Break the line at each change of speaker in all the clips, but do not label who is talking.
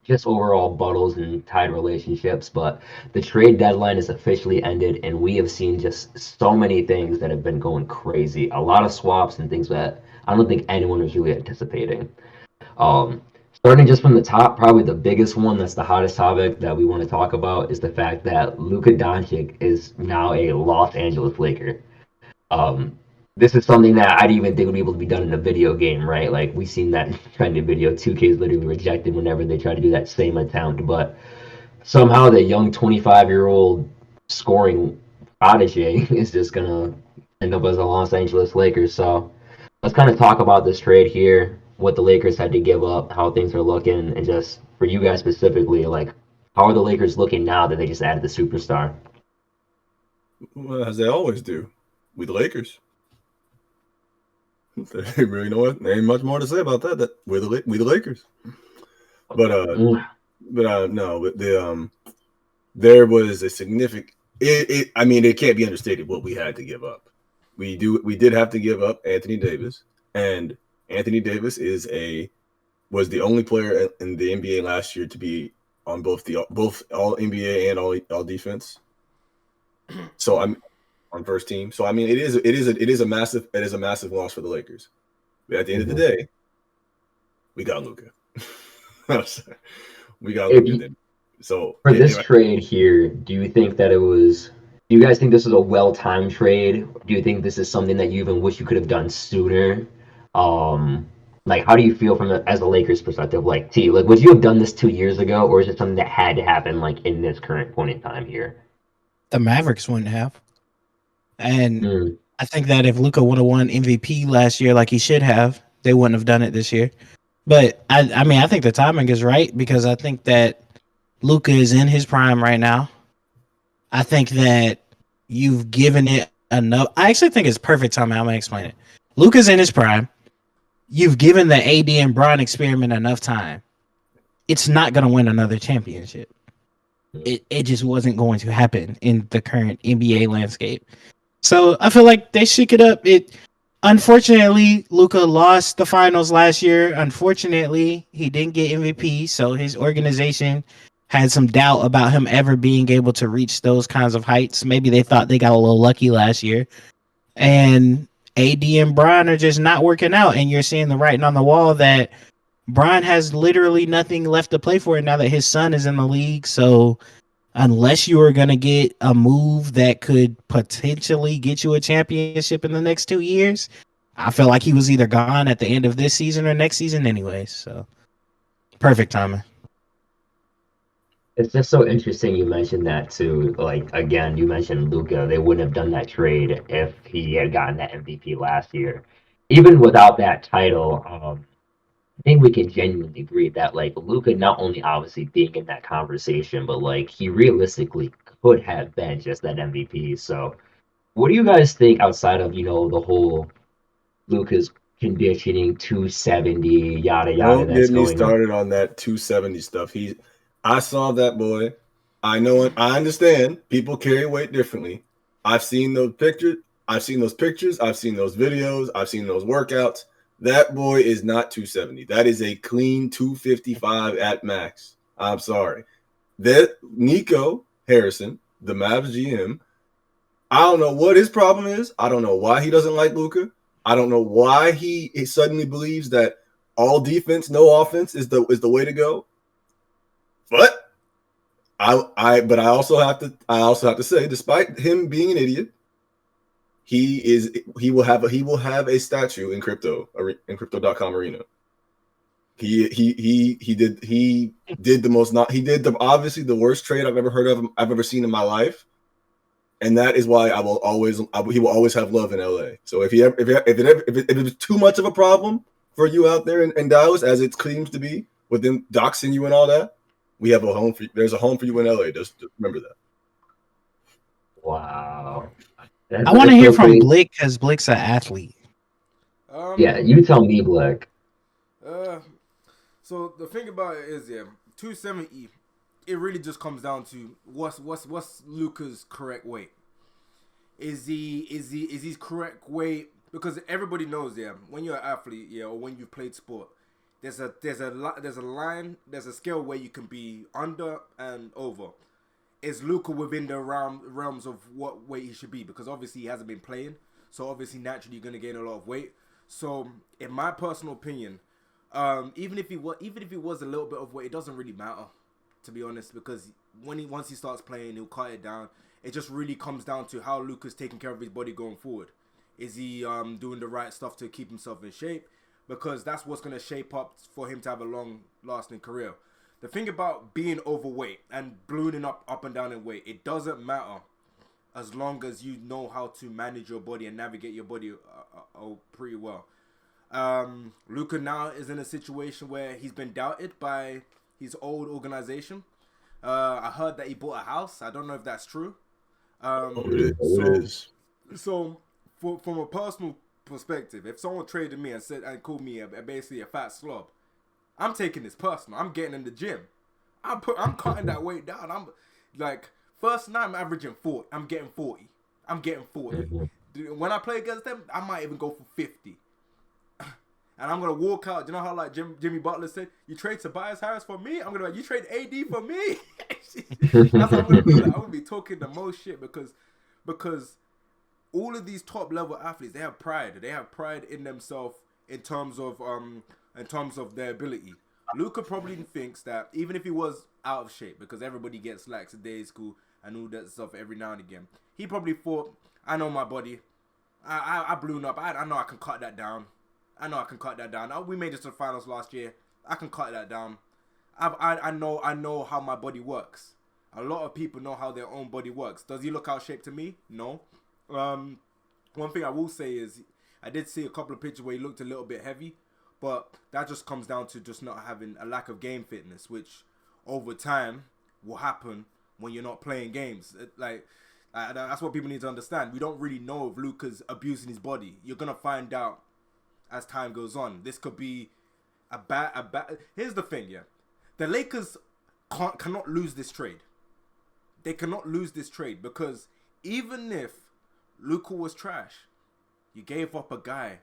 just overall battles and tied relationships. But the trade deadline is officially ended, and we have seen just so many things that have been going crazy. A lot of swaps and things that I don't think anyone was really anticipating. Um, Starting just from the top, probably the biggest one that's the hottest topic that we want to talk about is the fact that Luka Doncic is now a Los Angeles Laker. Um, this is something that I didn't even think would be able to be done in a video game, right? Like we've seen that trending video. 2K is literally rejected whenever they try to do that same attempt, but somehow the young 25-year-old scoring prodigy is just gonna end up as a Los Angeles Lakers. So let's kind of talk about this trade here, what the Lakers had to give up, how things are looking, and just for you guys specifically, like how are the Lakers looking now that they just added the superstar?
Well, as they always do. We the Lakers. They really know what. There ain't much more to say about that. That we the Lakers. But no. But there was a significant. I mean, it can't be understated what we had to give up. We did have to give up Anthony Davis, and Anthony Davis was the only player in the NBA last year to be on both all NBA and all defense. So I'm on first team. So I mean, it is a massive loss for the Lakers. But at the end of the day, we got Luka. We got
If
Luka.
you,
Then. So
for this trade here, do you think that it was? Do you guys think this is a well-timed trade? Do you think this is something that you even wish you could have done sooner? Um, like, how do you feel from as a Lakers perspective? Like, T, like, would you have done this 2 years ago, or is it something that had to happen, like, in this current point in time here?
The Mavericks wouldn't have. And
Mm.
I think that if Luka would have won MVP last year like he should have, they wouldn't have done it this year. But I mean, I think the timing is right because I think that Luka is in his prime right now. I think that you've given it enough. I actually think it's perfect timing. I'm gonna explain it. Luka's in his prime. You've given the AD and Bron experiment enough time. It's not gonna win another championship. It just wasn't going to happen in the current NBA landscape. So I feel like they shook it up. It unfortunately Luka lost the finals last year. Unfortunately, he didn't get MVP, so his organization had some doubt about him ever being able to reach those kinds of heights. Maybe they thought they got a little lucky last year. And AD and Brian are just not working out, and you're seeing the writing on the wall that Brian has literally nothing left to play for now that his son is in the league. So unless you are going to get a move that could potentially get you a championship in the next 2 years, I feel like he was either gone at the end of this season or next season anyways. So perfect timing.
It's just so interesting you mentioned that too. Like again, you mentioned Luca. They wouldn't have done that trade if he had gotten that MVP last year. Even without that title, I think we can genuinely agree that like Luca not only obviously being in that conversation, but like he realistically could have been just that MVP. So what do you guys think outside of, the whole Luca's conditioning 270, yada yada
Don't
that's
get me
going on?
started on that 270 stuff. I saw that boy. I know it. I understand people carry weight differently. I've seen those pictures. I've seen those pictures. I've seen those videos. I've seen those workouts. That boy is not 270. That is a clean 255 at max. I'm sorry. That Nico Harrison, the Mavs GM, I don't know what his problem is. I don't know why he doesn't like Luka. I don't know why he suddenly believes that all defense, no offense is the way to go. But I also have to say, despite him being an idiot, he will have a statue in crypto.com arena. He did the most not he did the obviously the worst trade I've ever seen in my life. And that is why he will always have love in LA. So if it was too much of a problem for you out there in Dallas, as it seems to be, with them doxing you and all that, we have a home for you. There's a home for you in LA. Just remember that.
Wow.
I want to
That's
hear
so
from
crazy.
Blick because Blick's an athlete.
Yeah, you tell me, Black.
Uh, so the thing about it is, 270. It really just comes down to what's Luca's correct weight. Is his correct weight? Because everybody knows, when you're an athlete, or when you've played sport, there's a line, there's a scale where you can be under and over. Is Luka within the realms of what weight he should be? Because obviously he hasn't been playing, so obviously naturally you're gonna gain a lot of weight. So in my personal opinion, even if he was a little bit of weight, it doesn't really matter, to be honest, because once he starts playing, he'll cut it down. It just really comes down to how Luka's taking care of his body going forward. Is he doing the right stuff to keep himself in shape? Because that's what's going to shape up for him to have a long-lasting career. The thing about being overweight and ballooning up and down in weight, it doesn't matter as long as you know how to manage your body and navigate your body pretty well. Luka now is in a situation where he's been doubted by his old organization. I heard that he bought a house. I don't know if that's true.
It is.
So from a personal perspective, if someone traded me and called me basically a fat slob, I'm taking this personal. I'm getting in the gym. I'm cutting that weight down. I'm like, first night I'm averaging 40. I'm getting 40. When I play against them, I might even go for 50. And I'm gonna walk out. You know how like Jimmy Butler said, "You trade Tobias Harris for me." I'm gonna be like, "You trade AD for me." That's how I'm gonna do. Like, I'm gonna be talking the most shit because all of these top level athletes, they have pride. They have pride in themselves in terms of their ability. Luka probably thinks that even if he was out of shape, because everybody gets slacks in day school and all that stuff every now and again, he probably thought, "I know my body. I blew up. I know I can cut that down. We made it to the finals last year. I can cut that down. I know how my body works." A lot of people know how their own body works. Does he look out of shape to me? No. One thing I will say is I did see a couple of pictures where he looked a little bit heavy, but that just comes down to just not having a lack of game fitness, which over time will happen when you're not playing games. That's what people need to understand. We don't really know if Luka's abusing his body. You're gonna find out as time goes on. This could be a bad. Here's the thing, yeah. The Lakers cannot lose this trade. They cannot lose this trade because even if Luka was trash, you gave up a guy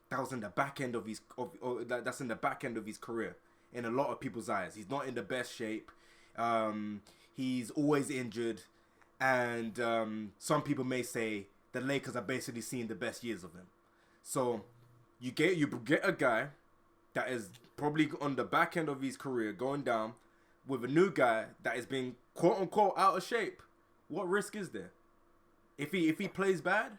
that was in the back end of that's in the back end of his career in a lot of people's eyes. He's not in the best shape. He's always injured, and some people may say the Lakers are basically seeing the best years of him. So you get a guy that is probably on the back end of his career going down with a new guy that is being quote unquote out of shape. What risk is there? If he plays bad,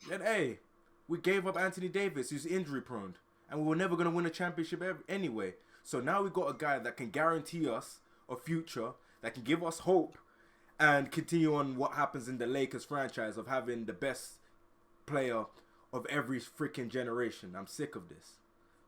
then hey, we gave up Anthony Davis, who's injury prone, and we were never gonna win a championship anyway. So now we got a guy that can guarantee us a future, that can give us hope, and continue on what happens in the Lakers franchise of having the best player of every freaking generation. I'm sick of this.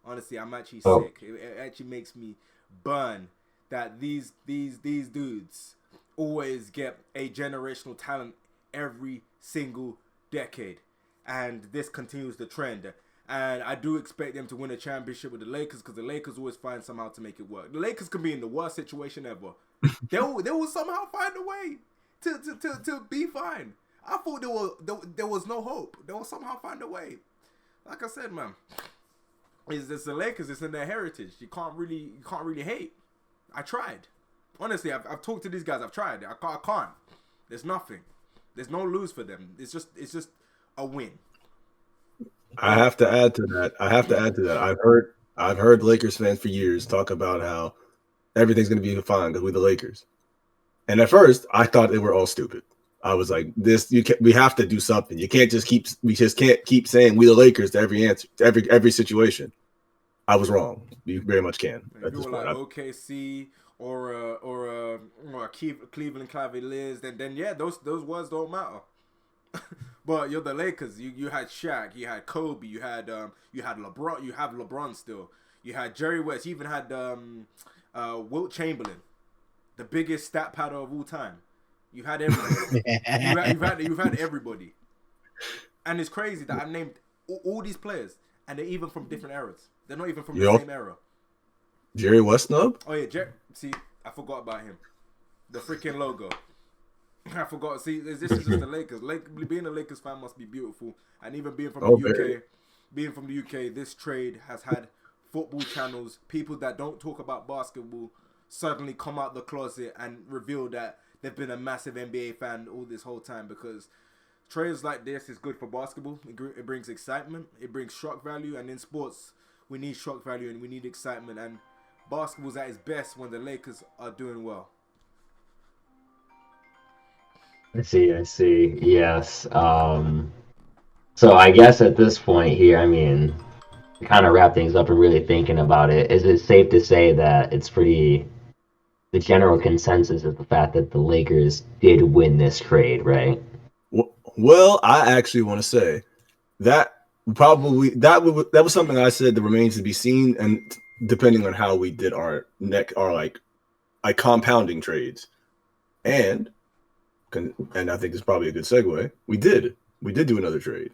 Honestly, I'm actually sick. It actually makes me burn that these dudes always get a generational talent every single decade, and this continues the trend. And I do expect them to win a championship with the Lakers because the Lakers always find somehow to make it work. The Lakers can be in the worst situation ever. They will somehow find a way to be fine. I thought there was no hope. They will somehow find a way. Like I said, man, it's the Lakers. It's in their heritage. You can't really hate. I tried. Honestly, I've talked to these guys. I've tried. I can't. There's nothing. There's no lose for them. It's just a win.
I have to add to that. I've heard Lakers fans for years talk about how everything's going to be fine because we're the Lakers. And at first, I thought they were all stupid. I was like, we have to do something. We just can't keep saying we the Lakers to every answer, to every situation. I was wrong. You very much can.
If you were like OKC or Cleveland Cavaliers, then yeah, those words don't matter. But you're the Lakers. You had Shaq, you had Kobe, you had LeBron. You have LeBron still. You had Jerry West. You even had Wilt Chamberlain, the biggest stat padder of all time. You had everybody. you've had everybody, and it's crazy that I named all these players, and they're even from different eras. They're not even from the same era.
Jerry West snub?
Oh yeah, See, I forgot about him. The freaking logo. I forgot. See, this is just the Lakers. Being a Lakers fan must be beautiful, and even being from the UK, this trade has had football channels, people that don't talk about basketball, suddenly come out the closet and reveal that they've been a massive NBA fan all this whole time, because trades like this is good for basketball. It brings excitement, it brings shock value, and in sports, we need shock value and we need excitement, and basketball's at its best when the Lakers are doing well.
I see. Yes. So I guess at this point here, I mean, to kind of wrap things up and really thinking about it, is it safe to say that the general consensus is the fact that the Lakers did win this trade, right?
Well, I actually want to say that that was something I said that remains to be seen, and depending on how we did our like compounding trades, and I think it's probably a good segue. We did do another trade.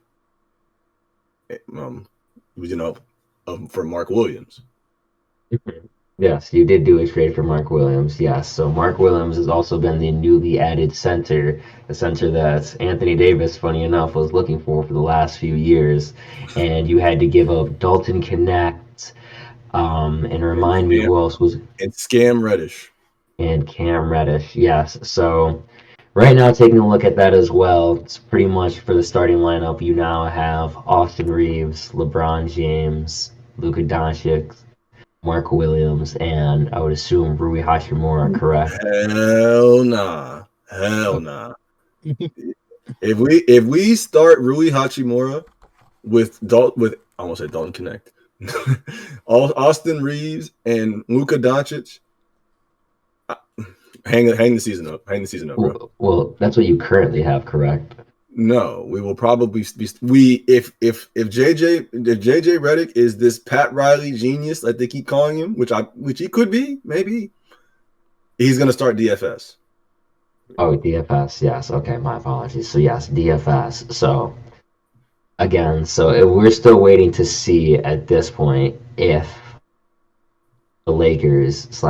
For Mark Williams.
Yes, you did do a trade for Mark Williams. Yes, so Mark Williams has also been the newly added center, the center that Anthony Davis, funny enough, was looking for the last few years. And you had to give up Dalton Connect, and remind me who else was...
And Cam Reddish.
And Cam Reddish, yes. So right now, taking a look at that as well, it's pretty much for the starting lineup. You now have Austin Reeves, LeBron James, Luka Doncic, Mark Williams, and I would assume Rui Hachimura, correct?
Hell nah. If we start Rui Hachimura with I almost said Dalton Connect, Austin Reeves and Luka Doncic, hang the season up. Bro.
Well, that's what you currently have, correct?
No, we will probably if JJ Redick is this Pat Riley genius that they keep calling him, which he could be, maybe he's gonna start DFS.
Oh, DFS, yes. Okay, my apologies. So yes, DFS. So again, we're still waiting to see at this point if the Lakers /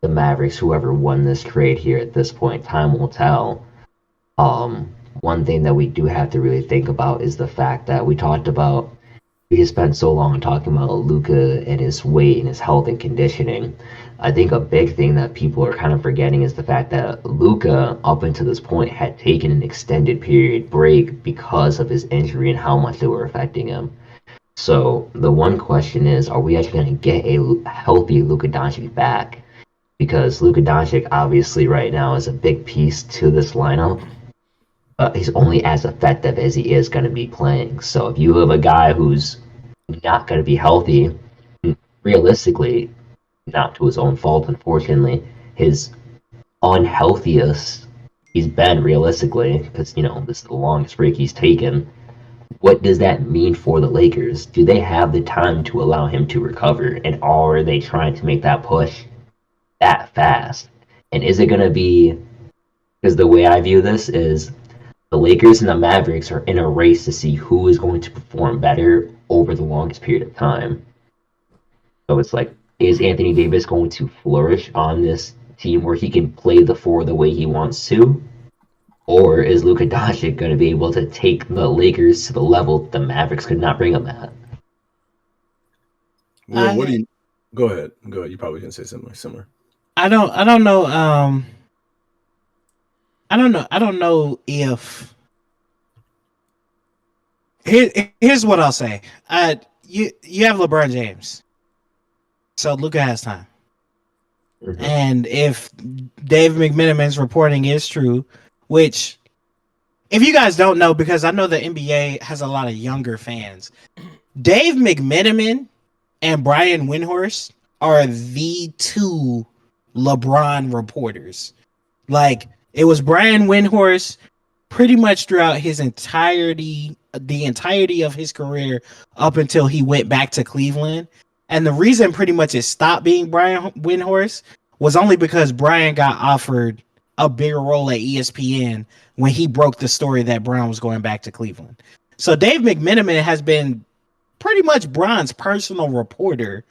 the Mavericks, whoever won this trade here at this point, time will tell. One thing that we do have to really think about is the fact that we have spent so long talking about Luka and his weight and his health and conditioning. I think a big thing that people are kind of forgetting is the fact that Luka, up until this point, had taken an extended period break because of his injury and how much they were affecting him. So the one question is, are we actually going to get a healthy Luka Doncic back? Because Luka Doncic obviously right now is a big piece to this lineup. He's only as effective as he is going to be playing. So if you have a guy who's not going to be healthy, realistically, not to his own fault, unfortunately, his unhealthiest he's been realistically, because, this is the longest break he's taken. What does that mean for the Lakers? Do they have the time to allow him to recover? And are they trying to make that push that fast? And is it going to be, because the way I view this is the Lakers and the Mavericks are in a race to see who is going to perform better over the longest period of time. So it's like, is Anthony Davis going to flourish on this team where he can play the four the way he wants to? Or is Luka Doncic going to be able to take the Lakers to the level the Mavericks could not bring them at?
Well, what do you... Go ahead. You probably can say something similar.
I don't know. I don't know if here's what I'll say. You have LeBron James, so Luka has time. Mm-hmm. And if Dave McMenamin's reporting is true, which if you guys don't know, because I know the NBA has a lot of younger fans, Dave McMenamin and Brian Windhorst are the two LeBron reporters. Like, it was Brian Windhorst pretty much throughout the entirety of his career up until he went back to Cleveland. And the reason pretty much it stopped being Brian Windhorst was only because Brian got offered a bigger role at ESPN when he broke the story that Brown was going back to Cleveland. So Dave McMenamin has been pretty much Bron's personal reporter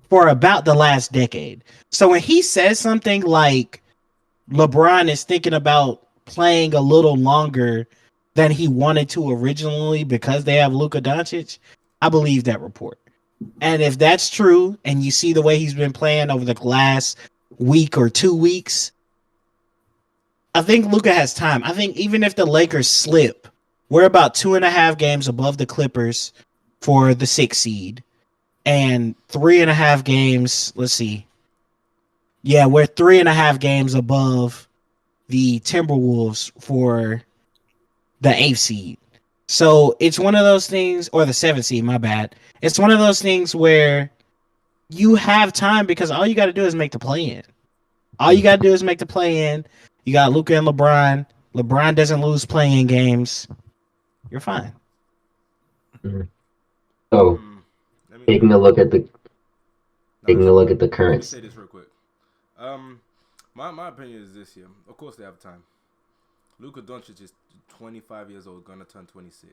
for about the last decade. So when he says something like LeBron is thinking about playing a little longer than he wanted to originally because they have Luka Doncic, I believe that report. And if that's true, and you see the way he's been playing over the last week or 2 weeks, I think Luka has time. I think even if the Lakers slip, we're about 2.5 games above the Clippers for the 6th seed, and 3.5 games. Let's see. Yeah, we're 3.5 games above the Timberwolves for the 8th seed. So it's one of those things, or the 7th seed, my bad. It's one of those things where you have time because all you got to do is make the play in. All you got to do is make the play in. You got Luka and LeBron. LeBron doesn't lose playing games. You're fine.
So,
Let me
taking a look at the
let me
current.
say this real quick. My opinion is this here. Of course, they have time. Luka Doncic is 25 years old, gonna turn 26.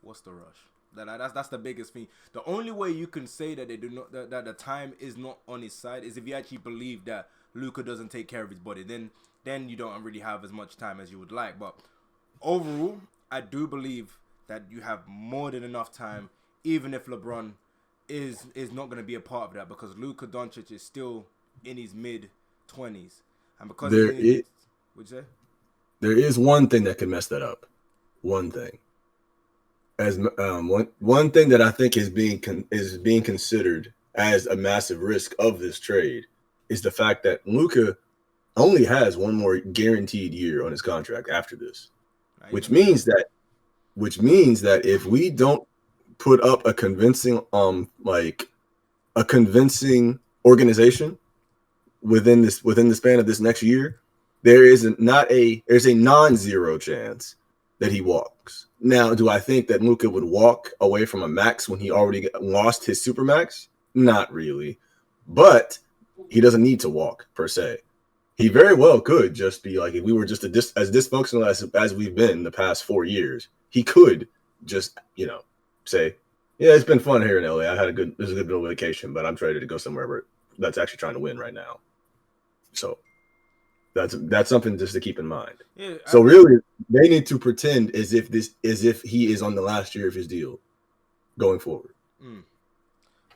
What's the rush? That's the biggest thing. The only way you can say that they do not that the time is not on his side is if you actually believe that Luka doesn't take care of his body. Then you don't really have as much time as you would like. But overall, I do believe that you have more than enough time, even if LeBron is not going to be a part of that, because Luka Doncic is still in his mid-20s, and because
Would you say? There is one thing that can mess that up. One thing. As one thing that I think is being considered as a massive risk of this trade is the fact that Luka only has one more guaranteed year on his contract after this, which means that if we don't put up a convincing organization within the span of this next year, there's a non-zero chance that he walks. Now, do I think that Luka would walk away from a max when he already lost his super max? Not really, but he doesn't need to walk per se. He very well could just be like, if we were just as dysfunctional as we've been the past 4 years, he could just, say, yeah, it's been fun here in LA. This is a good little vacation, but I'm ready to go somewhere that's actually trying to win right now. So that's something just to keep in mind. Yeah, so really, they need to pretend as if he is on the last year of his deal going forward.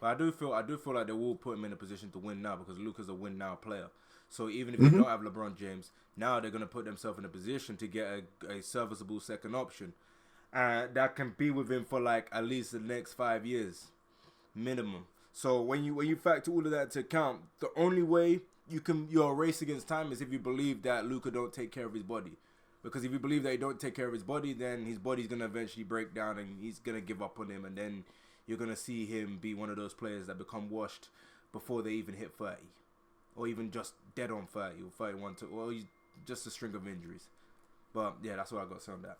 But I do feel like they will put him in a position to win now, because Luka's a win now player. So even if they don't have LeBron James, now they're going to put themselves in a position to get a serviceable second option that can be with him for like at least the next 5 years minimum. So when you factor all of that to account, the only way your race against time is if you believe that Luka don't take care of his body. Because if you believe that he don't take care of his body, then his body's going to eventually break down and he's going to give up on him, and then you're going to see him be one of those players that become washed before they even hit 30. Or even just dead on 30 or 31, or just a string of injuries. But yeah, that's what I got to say on that.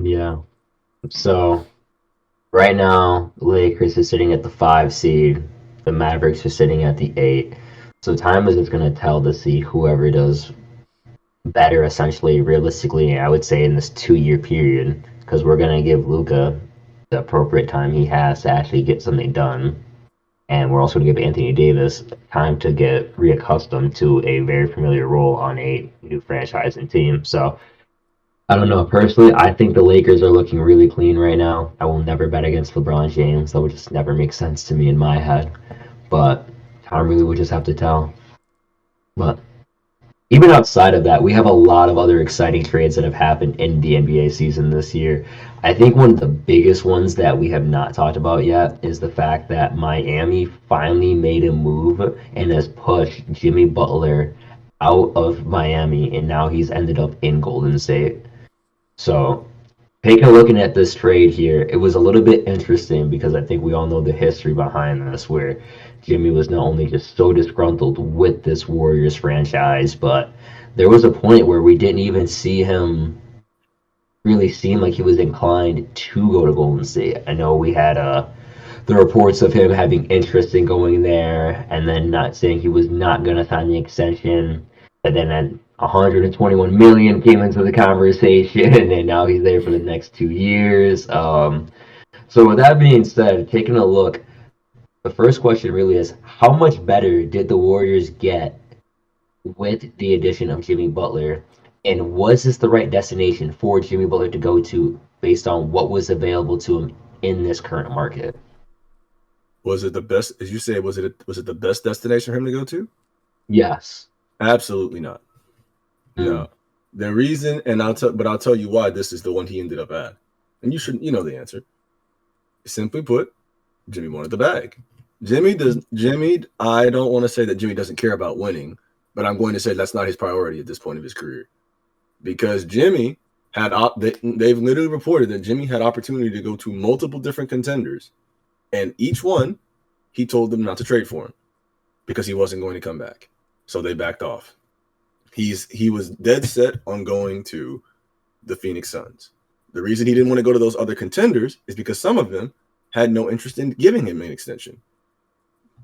Yeah. So right now, Lakers is sitting at the 5 seed. The Mavericks are sitting at the 8. So time is just going to tell to see whoever does better, essentially, realistically, I would say, in this 2-year period, because we're going to give Luka the appropriate time he has to actually get something done. And we're also going to give Anthony Davis time to get reaccustomed to a very familiar role on a new franchise and team. So, I don't know. Personally, I think the Lakers are looking really clean right now. I will never bet against LeBron James. That would just never make sense to me in my head. But time really would just have to tell. But even outside of that, we have a lot of other exciting trades that have happened in the NBA season this year. I think one of the biggest ones that we have not talked about yet is the fact that Miami finally made a move and has pushed Jimmy Butler out of Miami, and now he's ended up in Golden State. So, taking a look at this trade here, it was a little bit interesting because I think we all know the history behind this, where Jimmy was not only just so disgruntled with this Warriors franchise, but there was a point where we didn't even see him really seem like he was inclined to go to Golden State. I know we had the reports of him having interest in going there, and then not saying he was not going to sign the extension, but then at 121 million came into the conversation, and now he's there for the next 2 years. So with that being said, taking a look, the first question really is, how much better did the Warriors get with the addition of Jimmy Butler? And was this the right destination for Jimmy Butler to go to based on what was available to him in this current market?
Was it the best? As you say, was it the best destination for him to go to?
Yes.
Absolutely not.
Mm.
No. The reason, I'll tell you why this is the one he ended up at. And you know the answer. Simply put, Jimmy wanted the bag. I don't want to say that Jimmy doesn't care about winning, but I'm going to say that's not his priority at this point of his career. Because Jimmy had they've literally reported that Jimmy had opportunity to go to multiple different contenders, and each one he told them not to trade for him because he wasn't going to come back. So they backed off. He was dead set on going to the Phoenix Suns. The reason he didn't want to go to those other contenders is because some of them had no interest in giving him an extension.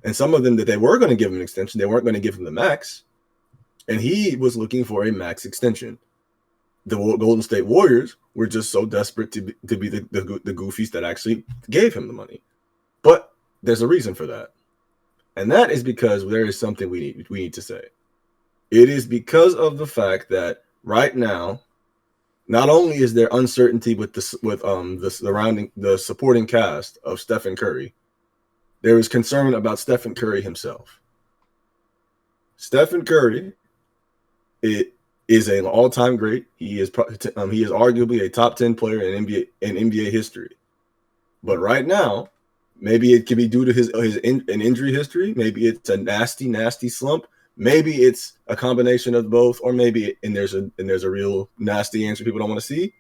And some of them that they were going to give him an extension, they weren't going to give him the max. And he was looking for a max extension. The Golden State Warriors were just so desperate to be the goofies that actually gave him the money. But there's a reason for that. And that is because there is something we need to say. It is because of the fact that right now, not only is there uncertainty with the supporting cast of Stephen Curry, there is concern about Stephen Curry himself. Stephen Curry, it is an all-time great. He is arguably a top 10 player in NBA history. But right now, maybe it could be due to an injury history. Maybe it's a nasty slump. Maybe it's a combination of both, or maybe there's a real nasty answer people don't want to see.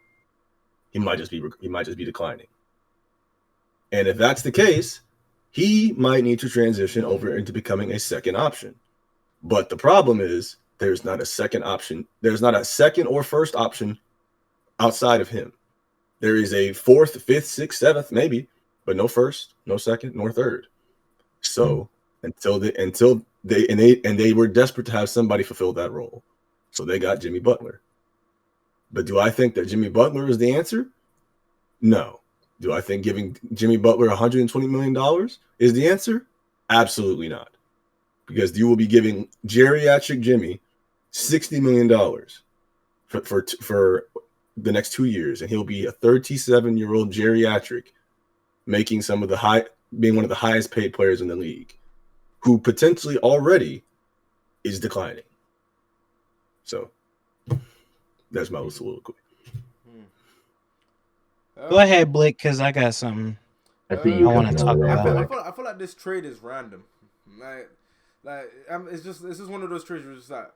He might just be declining. And if that's the case, he might need to transition over into becoming a second option. But the problem is there's not a second option. There's not a second or first option outside of him. There is a fourth, fifth, sixth, seventh, maybe, but no first, no second, nor third. So they were desperate to have somebody fulfill that role. So they got Jimmy Butler. But do I think that Jimmy Butler is the answer? No. Do I think giving Jimmy Butler $120 million is the answer? Absolutely not. Because you will be giving geriatric Jimmy $60 million for the next 2 years, and he'll be a 37-year-old geriatric making being one of the highest paid players in the league, who potentially already is declining. So that's my little soliloquy.
Go ahead, Blake, because I got something
I see you
I want to
cooking
talk
over there,
about.
Blake.
I feel like this trade is random. It's just one of those trades where it's just like,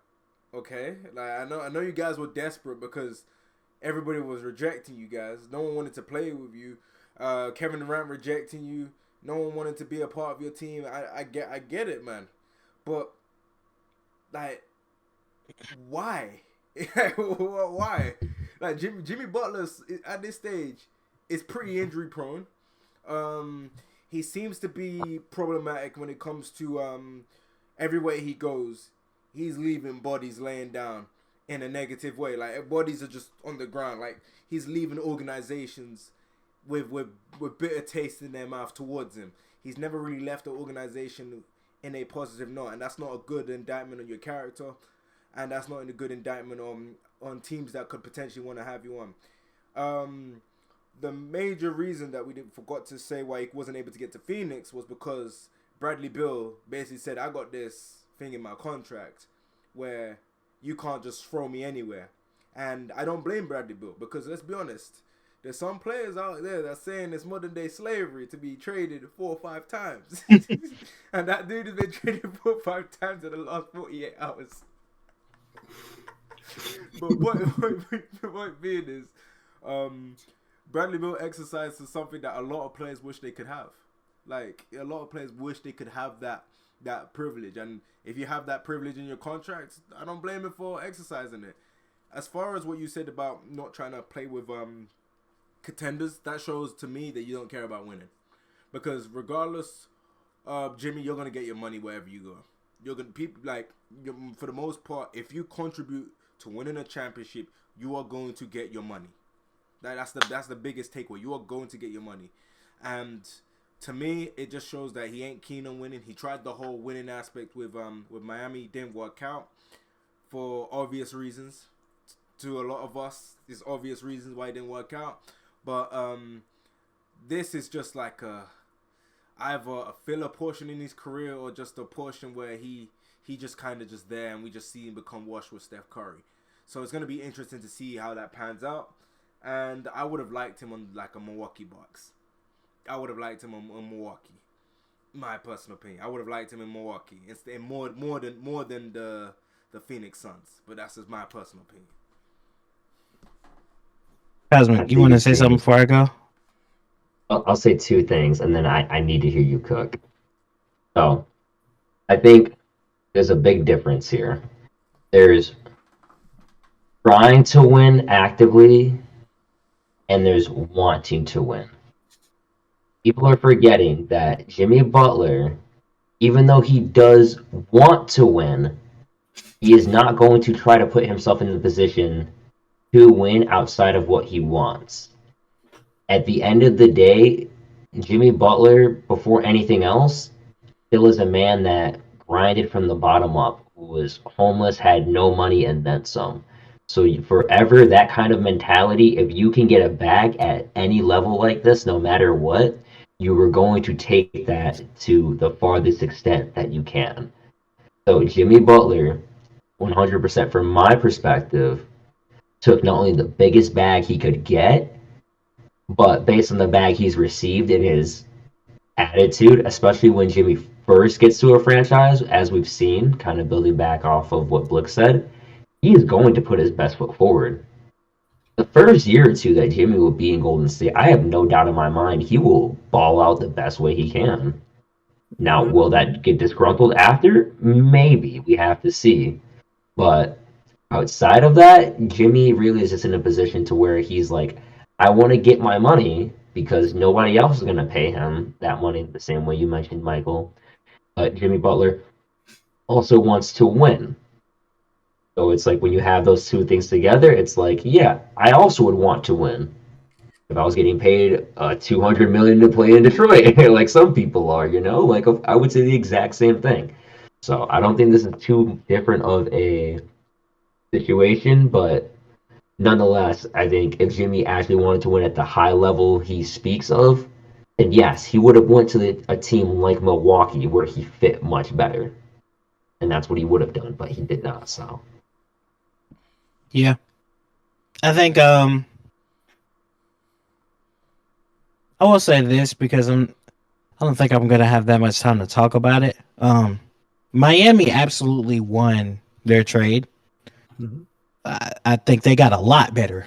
okay, like I know you guys were desperate because everybody was rejecting you guys. No one wanted to play with you. Kevin Durant rejecting you. No one wanted to be a part of your team. I get it, man. But like, why? Why? Like Jimmy Butler at this stage is pretty injury prone. He seems to be problematic when it comes to everywhere he goes, he's leaving bodies laying down in a negative way. Like bodies are just on the ground. Like he's leaving organizations with bitter taste in their mouth towards him. He's never really left the organization in a positive note, and that's not a good indictment on your character, and that's not a good indictment on teams that could potentially want to have you on. The major reason that we forgot to say why he wasn't able to get to Phoenix was because Bradley Beal basically said, I got this thing in my contract where you can't just throw me anywhere. And I don't blame Bradley Beal because let's be honest, there's some players out there that's saying it's modern day slavery to be traded 4 or 5 times. And that dude has been traded 4 or 5 times in the last 48 hours. But the point being is, Bradley Beal exercises something that a lot of players wish they could have. Like, a lot of players wish they could have that privilege. And if you have that privilege in your contract, I don't blame him for exercising it. As far as what you said about not trying to play with contenders, that shows to me that you don't care about winning. Because regardless of Jimmy, you're going to get your money wherever you go. You're going to, for the most part, if you contribute to winning a championship, you are going to get your money. That's the biggest takeaway. You are going to get your money. And to me, it just shows that he ain't keen on winning. He tried the whole winning aspect with Miami. It didn't work out for obvious reasons. To a lot of us, there's obvious reasons why it didn't work out. But this is just like either a filler portion in his career or just a portion where he just kind of just there and we just see him become washed with Steph Curry. So it's going to be interesting to see how that pans out. And I would have liked him on like a Milwaukee Bucks. I would have liked him on Milwaukee. My personal opinion. I would have liked him in Milwaukee. Instead, more than the Phoenix Suns. But that's just my personal opinion.
Kuzma, you want to say something before I go?
I'll say two things, and then I need to hear you cook. So, I think there's a big difference here. There's trying to win actively, and there's wanting to win. People are forgetting that Jimmy Butler, even though he does want to win, he is not going to try to put himself in the position to win outside of what he wants. At the end of the day, Jimmy Butler, before anything else, still is a man that grinded from the bottom up, who was homeless, had no money, and then some. So forever, that kind of mentality, if you can get a bag at any level like this, no matter what, you were going to take that to the farthest extent that you can. So Jimmy Butler, 100% from my perspective, took not only the biggest bag he could get, but based on the bag he's received and his attitude, especially when Jimmy first gets to a franchise, as we've seen, kind of building back off of what Blick said, he is going to put his best foot forward. The first year or two that Jimmy will be in Golden State, I have no doubt in my mind he will ball out the best way he can. Now, will that get disgruntled after? Maybe. We have to see. But outside of that, Jimmy really is just in a position to where he's like, I want to get my money because nobody else is going to pay him that money the same way you mentioned, Michael. But Jimmy Butler also wants to win. So it's like when you have those two things together, it's like, yeah, I also would want to win. If I was getting paid $200 million to play in Detroit, like some people are, like I would say the exact same thing. So I don't think this is too different of a situation, but nonetheless, I think if Jimmy actually wanted to win at the high level he speaks of, then yes, he would have went to a team like Milwaukee where he fit much better, and that's what he would have done, but he did not. So
yeah, I think I will say this because I don't think I'm gonna have that much time to talk about it. Miami absolutely won their trade.
Mm-hmm.
I think they got a lot better.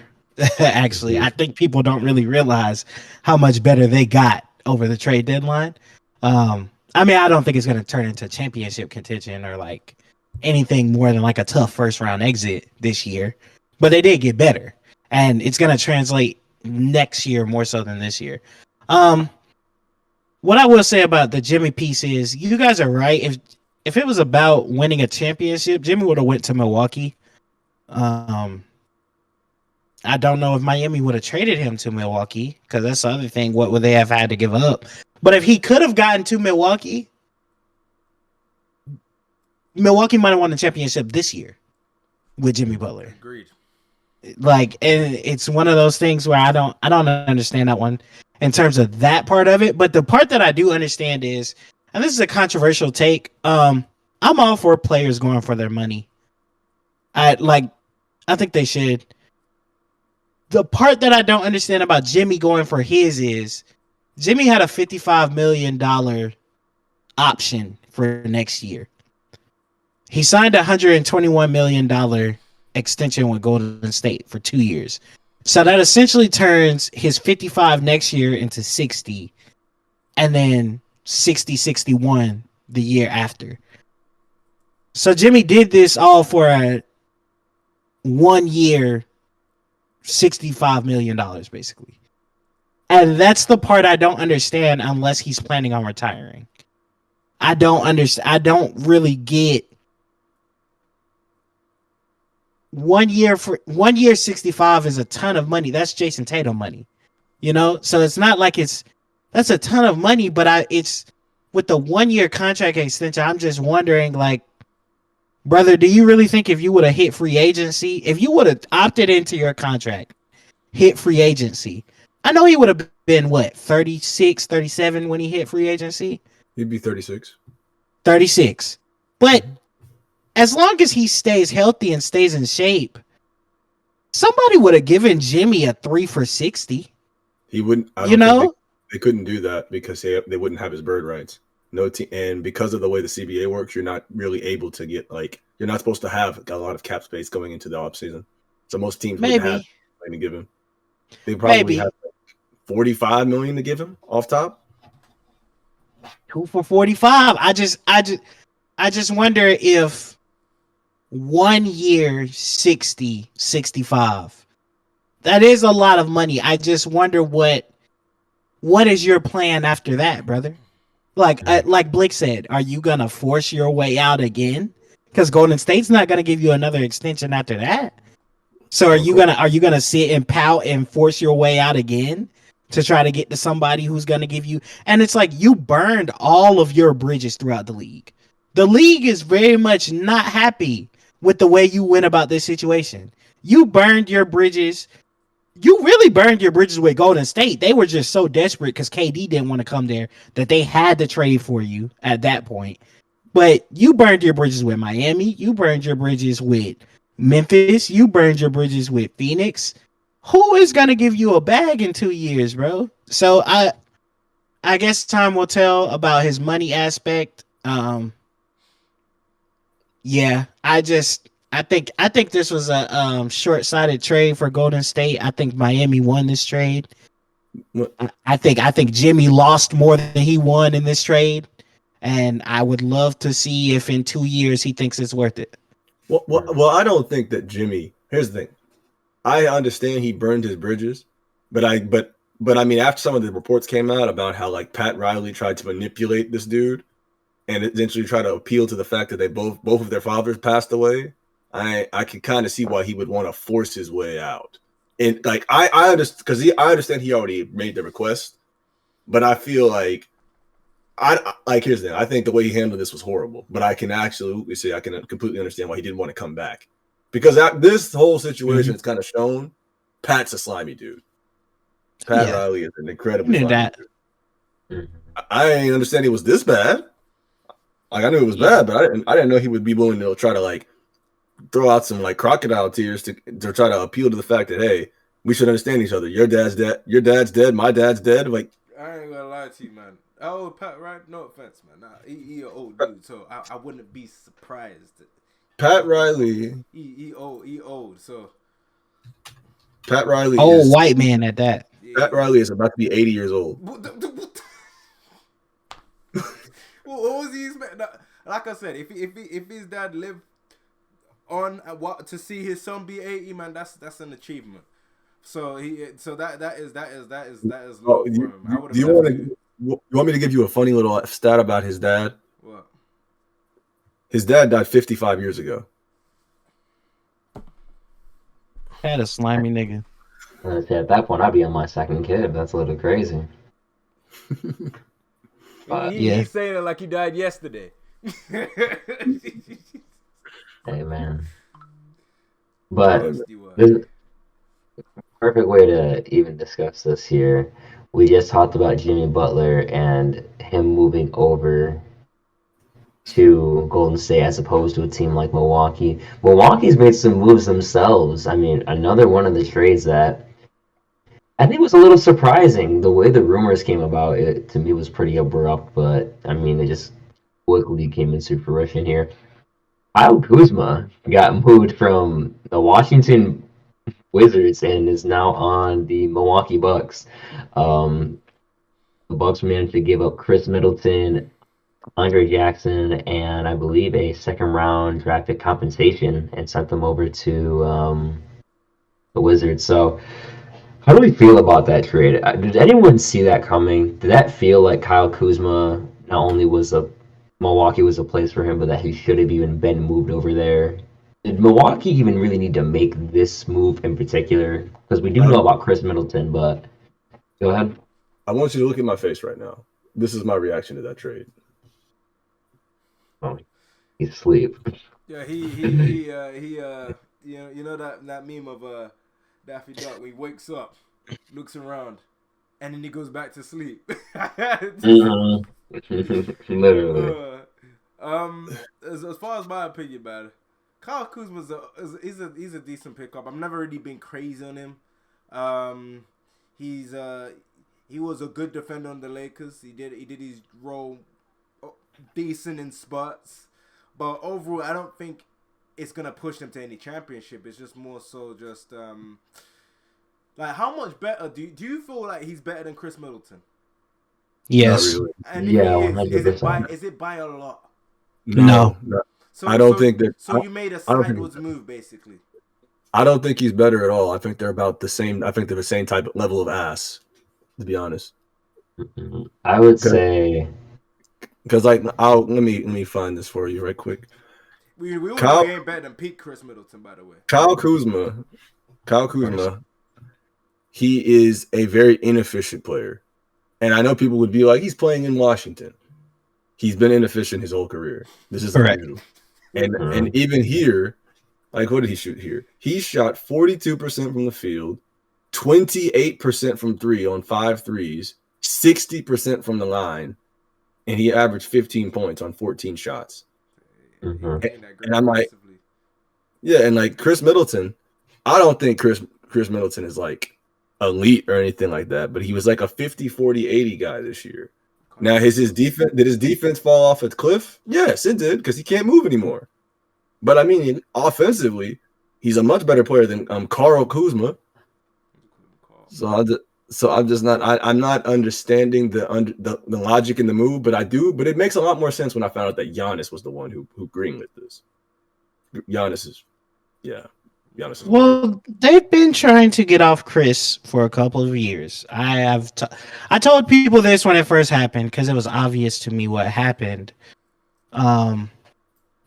Actually, I think people don't really realize how much better they got over the trade deadline. I mean, I don't think it's going to turn into championship contention or like anything more than like a tough first round exit this year, but they did get better, and it's going to translate next year more so than this year. What I will say about the Jimmy piece is you guys are right. If it was about winning a championship, Jimmy would have went to Milwaukee. I don't know if Miami would have traded him to Milwaukee because that's the other thing. What would they have had to give up? But if he could have gotten to Milwaukee, Milwaukee might have won the championship this year with Jimmy Butler.
Agreed.
Like, and it's one of those things where I don't understand that one in terms of that part of it. But the part that I do understand is, and this is a controversial take, I'm all for players going for their money. I think they should. The part that I don't understand about Jimmy going for his is Jimmy had a $55 million option for next year. He signed a $121 million extension with Golden State for 2 years. So that essentially turns his 55 next year into 60 and then 60-61 the year after. So Jimmy did this all for a 1 year, $65 million, basically. And that's the part I don't understand unless he's planning on retiring. I don't understand. I don't really get 1 year 65 is a ton of money. That's Jason Tatum money, So it's not like that's a ton of money, but it's with the 1 year contract extension. I'm just wondering, like, brother, do you really think if you would have hit free agency, if you would have opted into your contract, hit free agency, I know he would have been what, 36, 37 when he hit free agency?
He'd be 36.
36. But as long as he stays healthy and stays in shape, somebody would have given Jimmy a 3 for 60.
He wouldn't. I don't think they couldn't do that because they wouldn't have his bird rights. No team, and because of the way the CBA works, you're not really able to get you're not supposed to have a lot of cap space going into the offseason. So most teams wouldn't have money to give him. They probably have $45 million to give him off top.
2 for 45. I just wonder if 1 year 60, 65. That is a lot of money. I just wonder what is your plan after that, brother? Like Blake said, are you gonna force your way out again? Because Golden State's not gonna give you another extension after that. So are you gonna sit and pout and force your way out again to try to get to somebody who's gonna give you? And it's like you burned all of your bridges throughout the league. The league is very much not happy with the way you went about this situation. You burned your bridges. You really burned your bridges with Golden State. They were just so desperate because KD didn't want to come there that they had to trade for you at that point. But you burned your bridges with Miami. You burned your bridges with Memphis. You burned your bridges with Phoenix. Who is going to give you a bag in 2 years, bro? So I guess time will tell about his money aspect. Yeah, I think this was a short-sighted trade for Golden State. I think Miami won this trade. I think Jimmy lost more than he won in this trade, and I would love to see if in 2 years he thinks it's worth it.
Well, I don't think that Jimmy. Here's the thing. I understand he burned his bridges, but I mean, after some of the reports came out about how like Pat Riley tried to manipulate this dude, and eventually try to appeal to the fact that they both of their fathers passed away. I can kind of see why he would want to force his way out. And like I understand because I understand he already made the request, but I feel like here's the thing. I think the way he handled this was horrible, but I can absolutely say I can completely understand why he didn't want to come back because this whole situation has kind of shown Pat's a slimy dude. Pat Riley is an incredibly slimy dude. I didn't understand he was this bad. Like I knew it was bad, but I didn't know he would be willing to try to like throw out some like crocodile tears to try to appeal to the fact that hey, we should understand each other. Your dad's dead. Your dad's dead. My dad's dead. Like
I ain't gonna lie to you, man. Oh, Pat, right? No offense, man. Nah, he an old dude, so I wouldn't be surprised.
Pat Riley.
He old. So
Pat Riley.
White man at that.
Pat Riley is about to be 80 years old.
What was he expecting? Like I said, if his dad lived on to see his son be 80, man, that's an achievement. So that is low for him.
You want me to give you a funny little stat about his dad?
What?
His dad died 55 years ago.
Had a slimy nigga.
At that point, I'd be on my second kid. That's a little crazy.
He's saying it like he died yesterday.
Hey, man. But there's a perfect way to even discuss this here. We just talked about Jimmy Butler and him moving over to Golden State as opposed to a team like Milwaukee. Milwaukee's made some moves themselves. I mean, another one of the trades that I think was a little surprising. The way the rumors came about, it to me was pretty abrupt, but I mean, it just quickly came into fruition here. Kuzma got moved from the Washington Wizards and is now on the Milwaukee Bucks. The Bucks managed to give up Chris Middleton, Andre Jackson, and I believe a second-round draft pick compensation and sent them over to the Wizards. So how do we feel about that trade? Did anyone see that coming? Did that feel like Kyle Kuzma not only was Milwaukee was a place for him, but that he should have even been moved over there? Did Milwaukee even really need to make this move in particular? Because we do know about Chris Middleton, but go ahead.
I want you to look at my face right now. This is my reaction to that trade.
Oh, he's asleep.
Yeah, he you know that meme of Daffy Duck when he wakes up, looks around, and then he goes back to sleep.
Mhm. Literally.
As far as my opinion, man, Kyle Kuzma's he's a decent pickup. I've never really been crazy on him. He was a good defender on the Lakers. He did his role decent in spots, but overall, I don't think it's gonna push them to any championship. It's just more so just like how much better do you feel like he's better than Chris Middleton?
Yes.
Not really.
And if
Yeah,
he is it
100%.
by a lot?
No.
So,
I don't think that.
So you made a sideways move, basically.
I don't think he's better at all. I think they're about the same. I think they're the same type of level of ass, to be honest.
I would say
Because like, let me find this for you right quick.
We all know he ain't better than peak Chris Middleton, by the way.
Kyle Kuzma, he is a very inefficient player, and I know people would be like, he's playing in Washington. He's been inefficient his whole career. This is
correct.
unusual. And even here, like, what did he shoot here? He shot 42% from the field, 28% from three on 5 threes, 60% from the line, and he averaged 15 points on 14 shots. And I'm like, yeah, and like Chris Middleton, I don't think Chris Middleton is like elite or anything like that, but he was like a 50, 40, 80 guy this year. Now, did his defense fall off a cliff? Yes, it did, because he can't move anymore. But I mean, offensively, he's a much better player than Karl Kuzma. So I'm just not. I'm not understanding the logic in the move, but I do. But it makes a lot more sense when I found out that Giannis was the one who greenlit this. Giannis is.
Well, they've been trying to get off Chris for a couple of years. I told people this when it first happened because it was obvious to me what happened.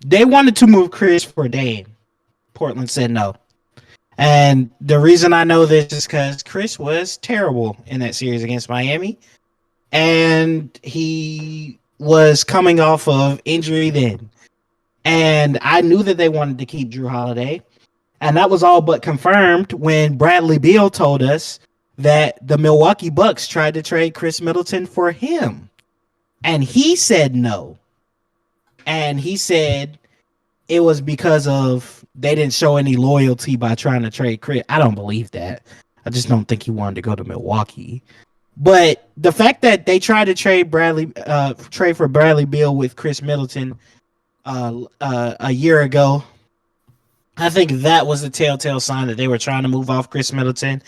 They wanted to move Chris for Dame. Portland said no. And the reason I know this is because Chris was terrible in that series against Miami. And he was coming off of injury then. And I knew that they wanted to keep Drew Holiday. And that was all but confirmed when Bradley Beal told us that the Milwaukee Bucks tried to trade Chris Middleton for him. And he said no. And he said it was because of they didn't show any loyalty by trying to trade Chris. I don't believe that. I just don't think he wanted to go to Milwaukee. But the fact that they tried to trade for Bradley Beal with Chris Middleton a year ago, I think that was a telltale sign that they were trying to move off Chris Middleton.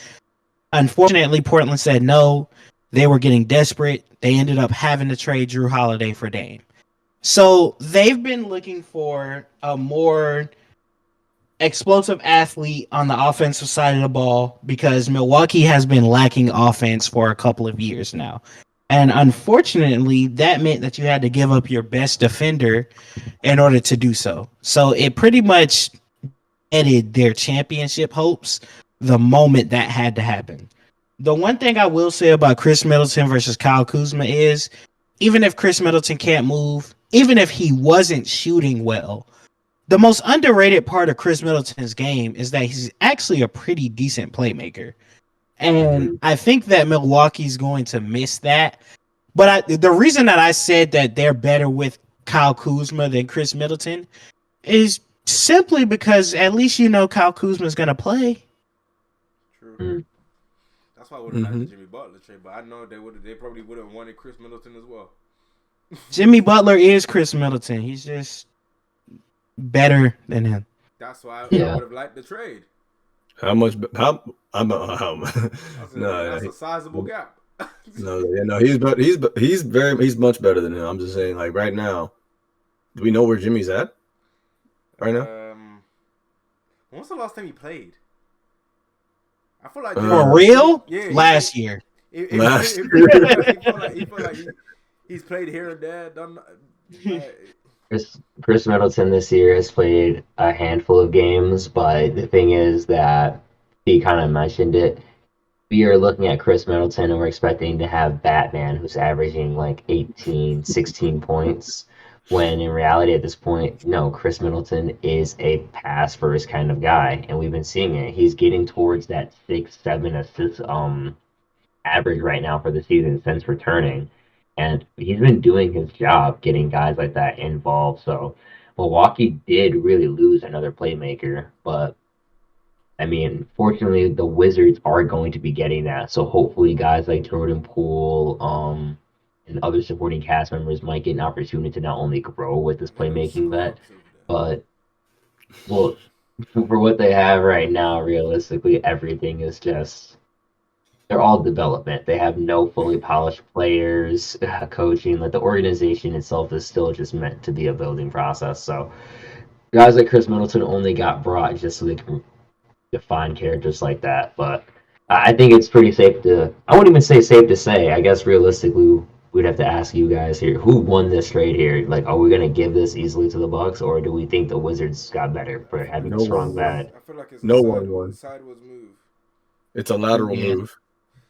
Unfortunately, Portland said no. They were getting desperate. They ended up having to trade Drew Holiday for Dame. So they've been looking for a more explosive athlete on the offensive side of the ball because Milwaukee has been lacking offense for a couple of years now. And unfortunately, that meant that you had to give up your best defender in order to do so. So it pretty much ended their championship hopes the moment that had to happen. The one thing I will say about Chris Middleton versus Kyle Kuzma is even if Chris Middleton can't move, even if he wasn't shooting well, the most underrated part of Chris Middleton's game is that he's actually a pretty decent playmaker. And I think that Milwaukee's going to miss that. But the reason that I said that they're better with Kyle Kuzma than Chris Middleton is simply because at least you know Kyle Kuzma's going to play.
True. That's why I would have liked the Jimmy Butler trade, but I know they probably would have wanted Chris Middleton as well.
Jimmy Butler is Chris Middleton. He's just better than him.
That's why I would have liked the trade.
How much? How?
That's a sizable gap.
He's much better than him. I'm just saying, like right now, do we know where Jimmy's at? Right now?
When was the last time he played? I feel like
for real?
Yeah,
last year.
He felt like he's played here and there. Done.
Chris Middleton this year has played a handful of games, but the thing is that he kind of mentioned it. We are looking at Chris Middleton and we're expecting to have Batman who's averaging like 18, 16 points. When in reality at this point, no, Chris Middleton is a pass first kind of guy, and we've been seeing it. He's getting towards that 6-7 assist average right now for the season since returning. And he's been doing his job getting guys like that involved. So Milwaukee did really lose another playmaker, but I mean, fortunately, the Wizards are going to be getting that. So hopefully, guys like Jordan Poole, and other supporting cast members might get an opportunity to not only grow with this
They got
playmaking vet,
scrubs over there.
but well, for what they have right now, realistically, everything is just they're all development. They have no fully polished players, coaching. Like the organization itself is still just meant to be a building process. So guys like Chris Middleton only got brought just so they can define characters like that. But I think it's pretty safe to. I wouldn't even say safe to say. I guess realistically, we'd have to ask you guys here: who won this trade here? Like, are we gonna give this easily to the Bucks, or do we think the Wizards got better for having a
No
strong
one won.
bet?
I feel like it's
No
a
one won.
sideways move.
It's a lateral
Yeah.
move.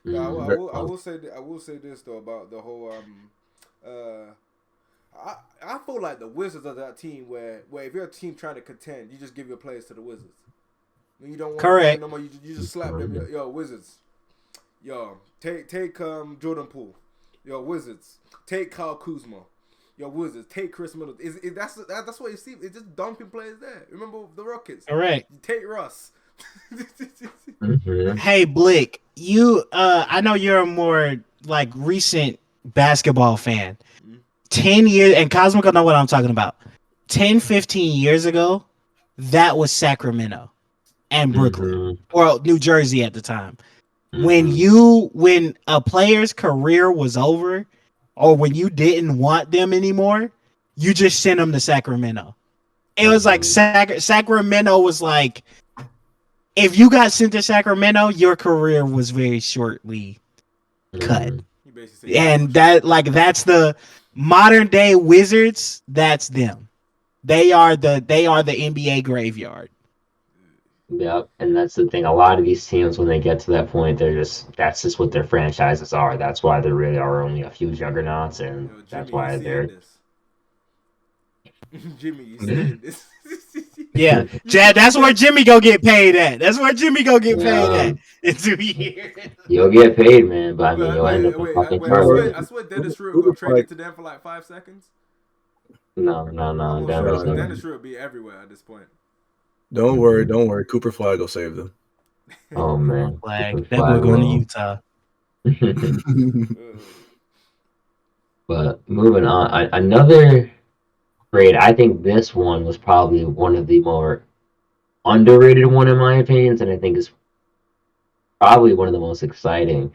Yeah,
Mm.
I will say I will say this though about the whole I feel like the Wizards are that team where if you're a team trying to contend, you just give your players to the Wizards. When you don't want
Correct.
no more, you just slap them. Yo, Wizards. Yo, take Jordan Poole. Yo, Wizards. Take Kyle Kuzma. Yo, Wizards. Take Chris Middleton. That's what you see. It's just dumping players there. Remember the Rockets.
Correct.
You take Russ.
Mhm.
Hey Blick, you I know you're a more like recent basketball fan. 10 years, and Cosmic will know what I'm talking about. 10, 15 years ago, that was Sacramento and Brooklyn,
Mhm.
or New Jersey at the time.
Mhm.
When a player's career was over, or when you didn't want them anymore, you just sent them to Sacramento. It was like Sacramento was like, if you got sent to Sacramento, your career was very shortly cut.
Mhm.
You basically say
And that's the modern day Wizards. That's them. They are the NBA graveyard.
Yep, and that's the thing. A lot of these teams, when they get to that point, that's just what their franchises are. That's why there really are only a few juggernauts, and
Yo,
that's
Jimmy, you
why
seeing
they're.
this? Jimmy, you seeing this?
Yeah,
You
Chad. That's where Jimmy go get paid at. That's where Jimmy go get paid
Yeah,
at in 2 years.
you'll get paid, man, but I mean, you'll end up in
Wait,
fucking
wait! I
Charlotte.
swear, Dennis Schroeder
Who
got
the
traded
fuck?
to them for like 5 seconds.
No,
I'm almost
Denver's
sure
No,
never.
Dennis Schroeder be everywhere at this point.
Don't worry. Cooper Flag will save them.
Oh man,
Flag.
Cooper
That boy
Flag
going to
will.
Utah.
But moving on, another trade. I think this one was probably one of the more underrated one in my opinions, and I think is probably one of the most exciting.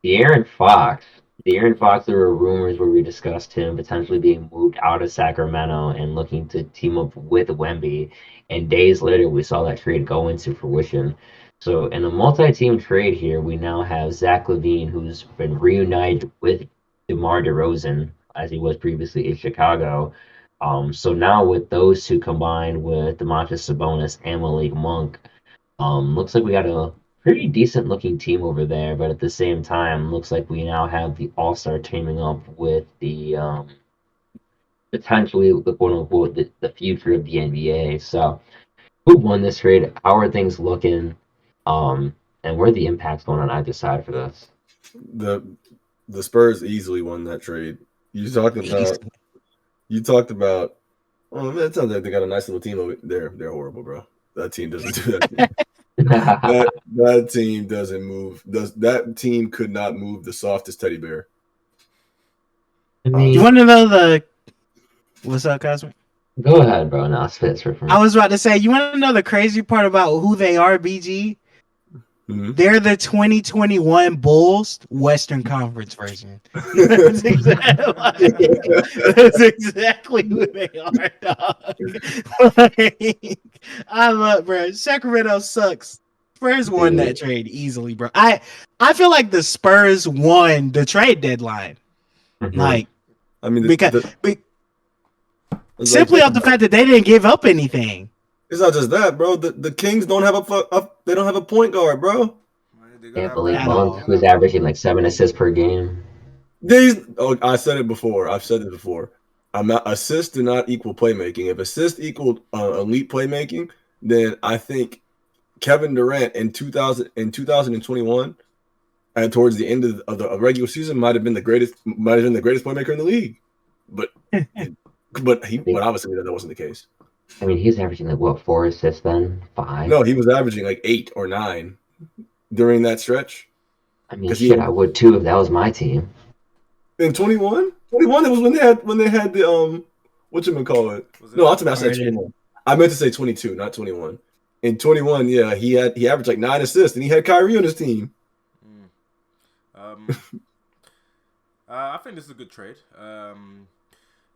De'Aaron Fox. De'Aaron Fox, there were rumors where we discussed him potentially being moved out of Sacramento and looking to team up with Wemby. And days later, we saw that trade go into fruition. So, in a multi team trade here, we now have Zach LaVine, who's been reunited with DeMar DeRozan, as he was previously in Chicago. So, now with those two combined with DeMontis Sabonis and Malik Monk, looks like we got a pretty decent looking team over there, but at the same time, looks like we now have the All Star teaming up with the potentially the quote unquote the future of the NBA. So, who won this trade? How are things looking? And where are the impacts going on either side for this?
the the Spurs easily won that trade. You talked about. Oh man, it sounds like they got a nice little team over there. They're horrible, bro. That team doesn't do that. That team doesn't move. That team could not move the softest teddy bear.
I
You
mean,
want to know the what's up, Cosmic?
go ahead, bro. Now spit for me.
I was about to say, you want to know the crazy part about who they are, BG?
Mhm.
They're the 2021 Bulls Western Conference version. That's exactly who they are, dog. Like, I love, bro. Sacramento sucks. Spurs won that trade easily, bro. I feel like the Spurs won the trade deadline.
Mhm.
Like,
I mean,
simply off the fact that they didn't give up anything.
It's not just that, bro. The Kings don't have they don't have a point guard, bro.
Can't believe
At
Monk,
all.
who's averaging like 7 assists per game.
I said it before. I've said it before. Assists do not equal playmaking. If assists equal elite playmaking, then I think Kevin Durant in 2021 and towards the end of the regular season, might have been the greatest playmaker in the league. But obviously that wasn't the case.
I mean, he's averaging like what, 4 assists then? 5?
No, he was averaging like 8 or 9 during that stretch.
I mean, shit, I would too if that was my team.
In 21, it was when they had the whatchamacallit. No, I said 21. I meant to say 22, not 21. In 21, yeah, he averaged like 9 assists, and he had Kyrie on his team.
I think this is a good trade.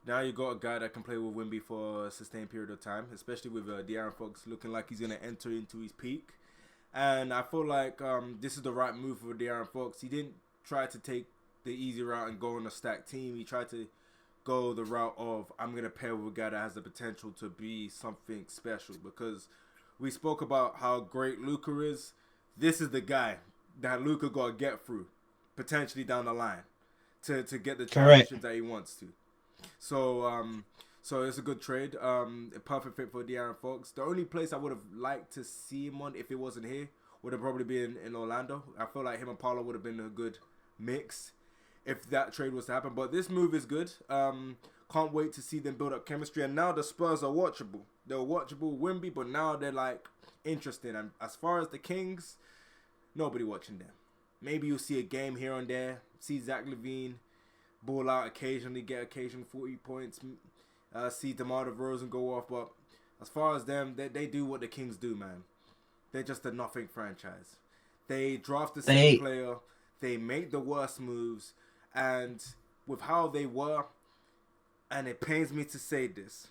Now you got a guy that can play with Wemby for a sustained period of time, especially with De'Aaron Fox looking like he's going to enter into his peak. And I feel like this is the right move for De'Aaron Fox. He didn't try to take the easy route and go on a stacked team. He tried to go the route of, I'm going to pair with a guy that has the potential to be something special. Because we spoke about how great Luka is. This is the guy that Luka got to get through, potentially down the line, to get the championships that he wants to. So it's a good trade. A perfect fit for De'Aaron Fox. The only place I would have liked to see him on if it wasn't here would have probably been in Orlando. I feel like him and Paolo would have been a good mix if that trade was to happen. But this move is good. Can't wait to see them build up chemistry. And now the Spurs are watchable. They're watchable Wemby, but now they're like interesting. And as far as the Kings, nobody watching them. Maybe you'll see a game here and there. See Zach LaVine ball out occasionally, get occasional 40 points. See DeMar DeRozan go off. But as far as them, they do what the Kings do, man. They're just a nothing franchise. They draft the same player. They make the worst moves. And with how they were, and it pains me to say this,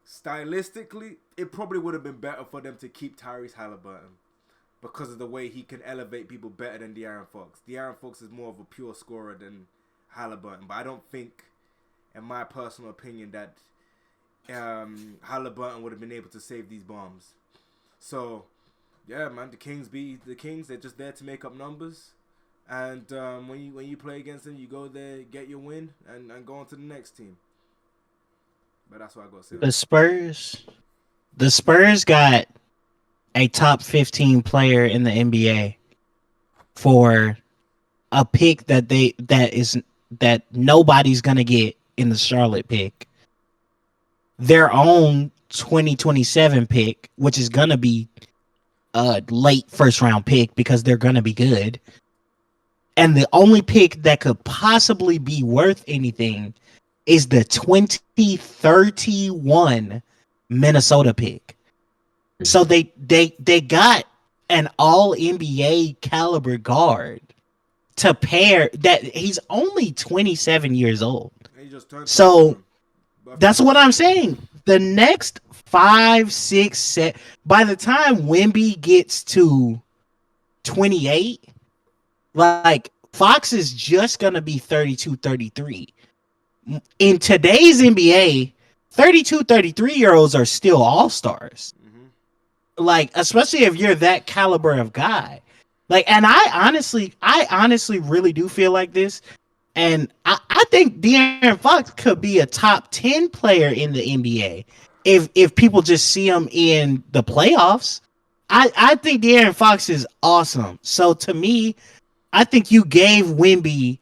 stylistically, it probably would have been better for them to keep Tyrese Halliburton because of the way he can elevate people better than De'Aaron Fox. De'Aaron Fox is more of a pure scorer than Halliburton, but I don't think, in my personal opinion, that Halliburton would have been able to save these bombs. So, yeah, man, the Kings. They're just there to make up numbers. And when you play against them, you go there, get your win, and go on to the next team. But that's what I got to say.
The Spurs got a top 15 player in the NBA for a pick that nobody's gonna get in the Charlotte pick. Their own 2027 pick, which is gonna be a late first round pick because they're gonna be good. And the only pick that could possibly be worth anything is the 2031 Minnesota pick. So they got an all NBA caliber guard to pair that. He's only 27 years old. So that's what I'm saying. The next 5, 6, 7, by the time Wemby gets to 28, like Fox is just going to be 32, 33. In today's NBA, 32, 33-year-olds are still all-stars. Mm-hmm. Like, especially if you're that caliber of guy. Like, and I honestly really do feel like this. And I think De'Aaron Fox could be a top 10 player in the NBA if people just see him in the playoffs. I think De'Aaron Fox is awesome. So to me, I think you gave Wemby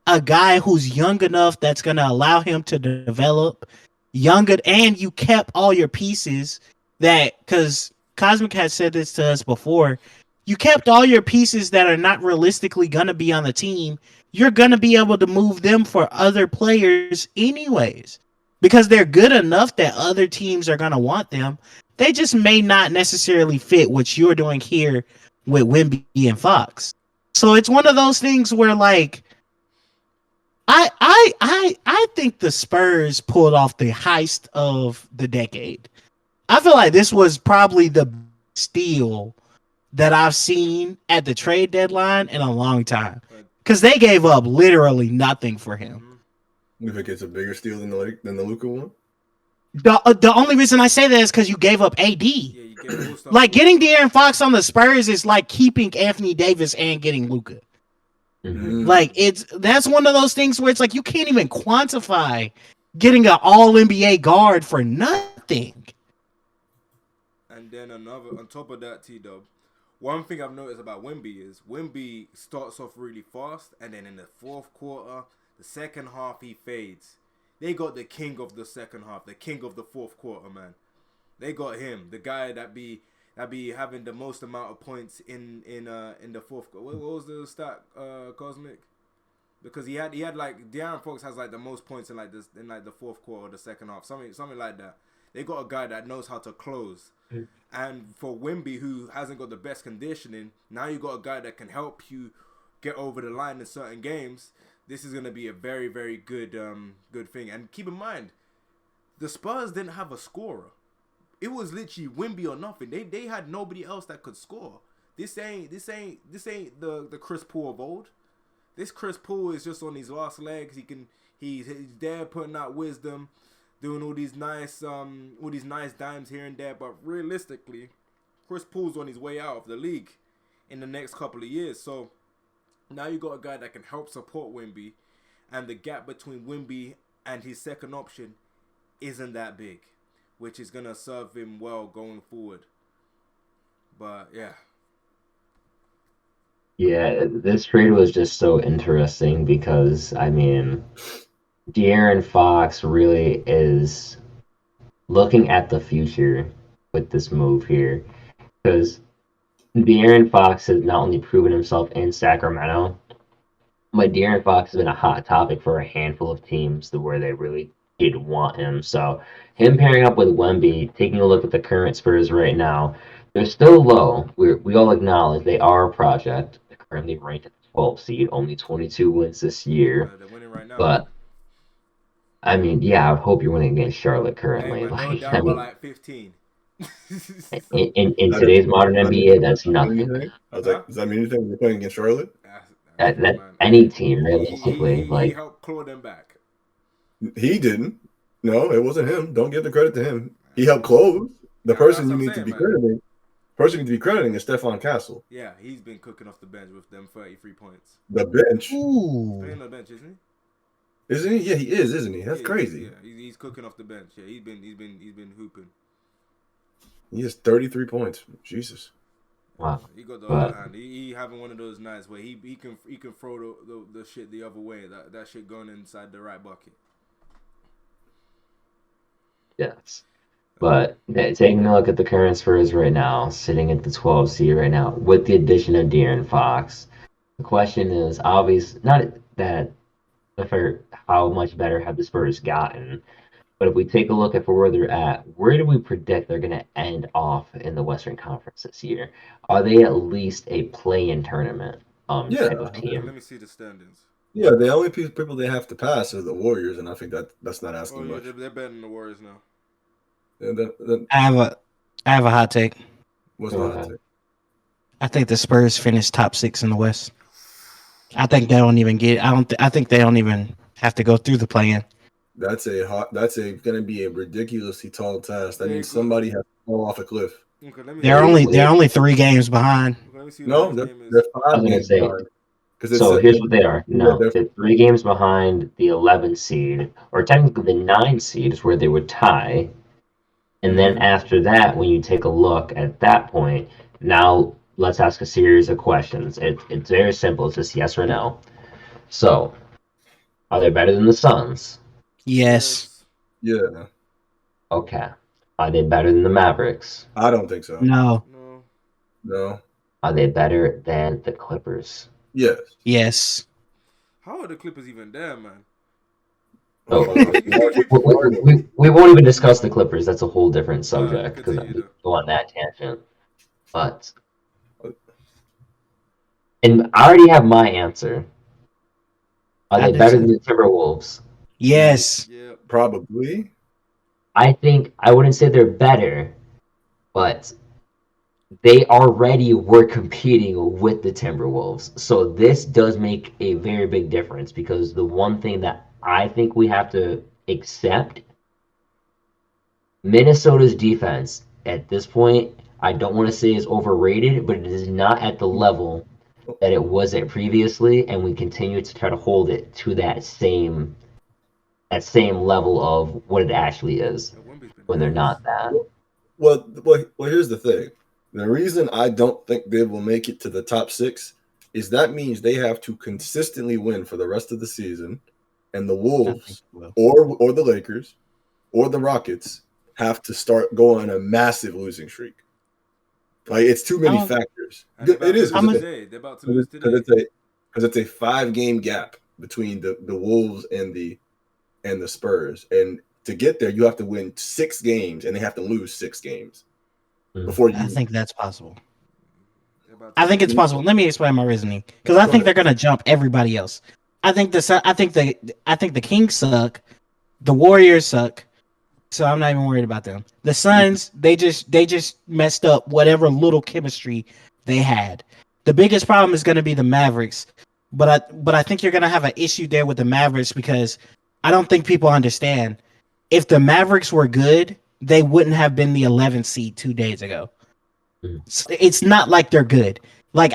a guy who's young enough that's going to allow him to develop younger, and you kept all your pieces because Cosmic has said this to us before. You kept all your pieces that are not realistically going to be on the team. You're going to be able to move them for other players anyways, because they're good enough that other teams are going to want them. They just may not necessarily fit what you're doing here with Wemby and Fox. So it's one of those things where, like, I think the Spurs pulled off the heist of the decade. I feel like this was probably the steal that I've seen at the trade deadline in a long time, because they gave up literally nothing for him.
You think it's a bigger steal than the Luka one?
The only reason I say that is because you gave up AD. Yeah, like, getting De'Aaron Fox on the Spurs is like keeping Anthony Davis and getting Luka. Mm-hmm. Like, that's one of those things where it's like you can't even quantify getting an all NBA guard for nothing.
And then another on top of that, Tdub, one thing I've noticed about Wemby is Wemby starts off really fast, and then in the fourth quarter, the second half, he fades. They got the king of the second half, the king of the fourth quarter, man. They got him, the guy that be having the most amount of points in the fourth quarter. What was the stat, Cosmic? Because he had like De'Aaron Fox has like the most points in the fourth quarter or the second half, something like that. They got a guy that knows how to close. And for Wemby, who hasn't got the best conditioning, now you got a guy that can help you get over the line in certain games. This is going to be a very, very good thing. And keep in mind, the Spurs didn't have a scorer. It was literally Wemby or nothing. They had nobody else that could score. This ain't the Chris Paul of old. This Chris Paul is just on his last legs. He's there putting out wisdom, doing all these nice dimes here and there. But realistically, Chris Paul's on his way out of the league in the next couple of years. So now you got a guy that can help support Wemby, and the gap between Wemby and his second option isn't that big, which is gonna serve him well going forward. But yeah.
Yeah, this trade was just so interesting because, I mean, De'Aaron Fox really is looking at the future with this move here. Because De'Aaron Fox has not only proven himself in Sacramento, but De'Aaron Fox has been a hot topic for a handful of teams where they really did want him. So him pairing up with Wemby, taking a look at the current Spurs right now, they're still low. We all acknowledge they are a project. They're currently ranked at the 12th seed, only 22 wins this year.
They're winning right now.
But I mean, yeah, I hope you're winning against Charlotte currently.
Hey, man,
Like,
down
I
by
mean,
like 15.
in today's modern NBA, that's nothing.
I was like, does that mean anything when you're playing against Charlotte?
That any team, realistically,
he
like
helped claw them back.
He didn't. No, it wasn't him. Don't give the credit to him. He helped close. The person you need to be crediting, is Stephon Castle.
Yeah, he's been cooking off the bench with them 33 points.
The bench.
Ooh.
Playing on the bench, isn't he?
Isn't he? Yeah, he is, isn't he? That's crazy.
Yeah, he's cooking off the bench. Yeah, he's been hooping.
He has 33 points. Jesus.
wow.
He got the other hand. He having one of those nights where he can throw the shit the other way. That shit going inside the right bucket.
Yes. But taking a look at the current Spurs right now, sitting at the 12 seed right now, with the addition of De'Aaron Fox, the question is obvious. Not that for how much better have the Spurs gotten, but if we take a look at where they're at, where do we predict they're going to end off in the Western Conference this year? Are they at least a play-in tournament type of team?
Let me see the standings.
Yeah, the only people they have to pass are the Warriors, and I think that's not asking much.
They're better than the Warriors now.
And then
I have a hot take.
what's the hot take?
I think the Spurs finish top 6 in the West. I think they don't even get. I think they don't even have to go through the play-in.
That's going to be a ridiculously tall task. That means somebody has to fall off a cliff.
Okay,
They're only 3 games behind.
No, they're 5 games behind.
So here's what they are. No, they're 3 games behind the 11 seed, or technically the 9 seed is where they would tie. And then after that, when you take a look at that point, now let's ask a series of questions. It's very simple. It's just yes or no. So, are they better than the Suns?
Yes.
Yeah.
Okay. Are they better than the Mavericks?
I don't think so.
No.
Are they better than the Clippers?
Yes.
Yes.
How are the Clippers even there, man?
Oh, we won't even discuss the Clippers. That's a whole different subject because I go on that tangent. But, and I already have my answer. Are they better than the Timberwolves?
Yes.
Yeah.
Probably.
I wouldn't say they're better, but they already were competing with the Timberwolves. So this does make a very big difference because the one thing that I think we have to accept, Minnesota's defense at this point, I don't want to say is overrated, but it is not at the level that it was at previously, and we continue to try to hold it to that same level of what it actually is when they're not that.
Well, here's the thing. The reason I don't think they will make it to the top 6 is that means they have to consistently win for the rest of the season, and the Wolves or the Lakers or the Rockets have to start going on a massive losing streak. Like, it's too many factors. It is.
They're about to lose today.
Because it's a 5-game gap between the Wolves and the Spurs, and to get there, you have to win 6 games, and they have to lose 6 games before you.
I think that's possible. I think it's possible. Let me explain my reasoning, because I think they're gonna jump everybody else. I think the Kings suck, the Warriors suck, so I'm not even worried about them. The Suns, they just messed up whatever little chemistry they had. The biggest problem is going to be the Mavericks, but I think you're going to have an issue there with the Mavericks, because I don't think people understand. If the Mavericks were good, they wouldn't have been the 11th seed 2 days ago. It's not like they're good. Like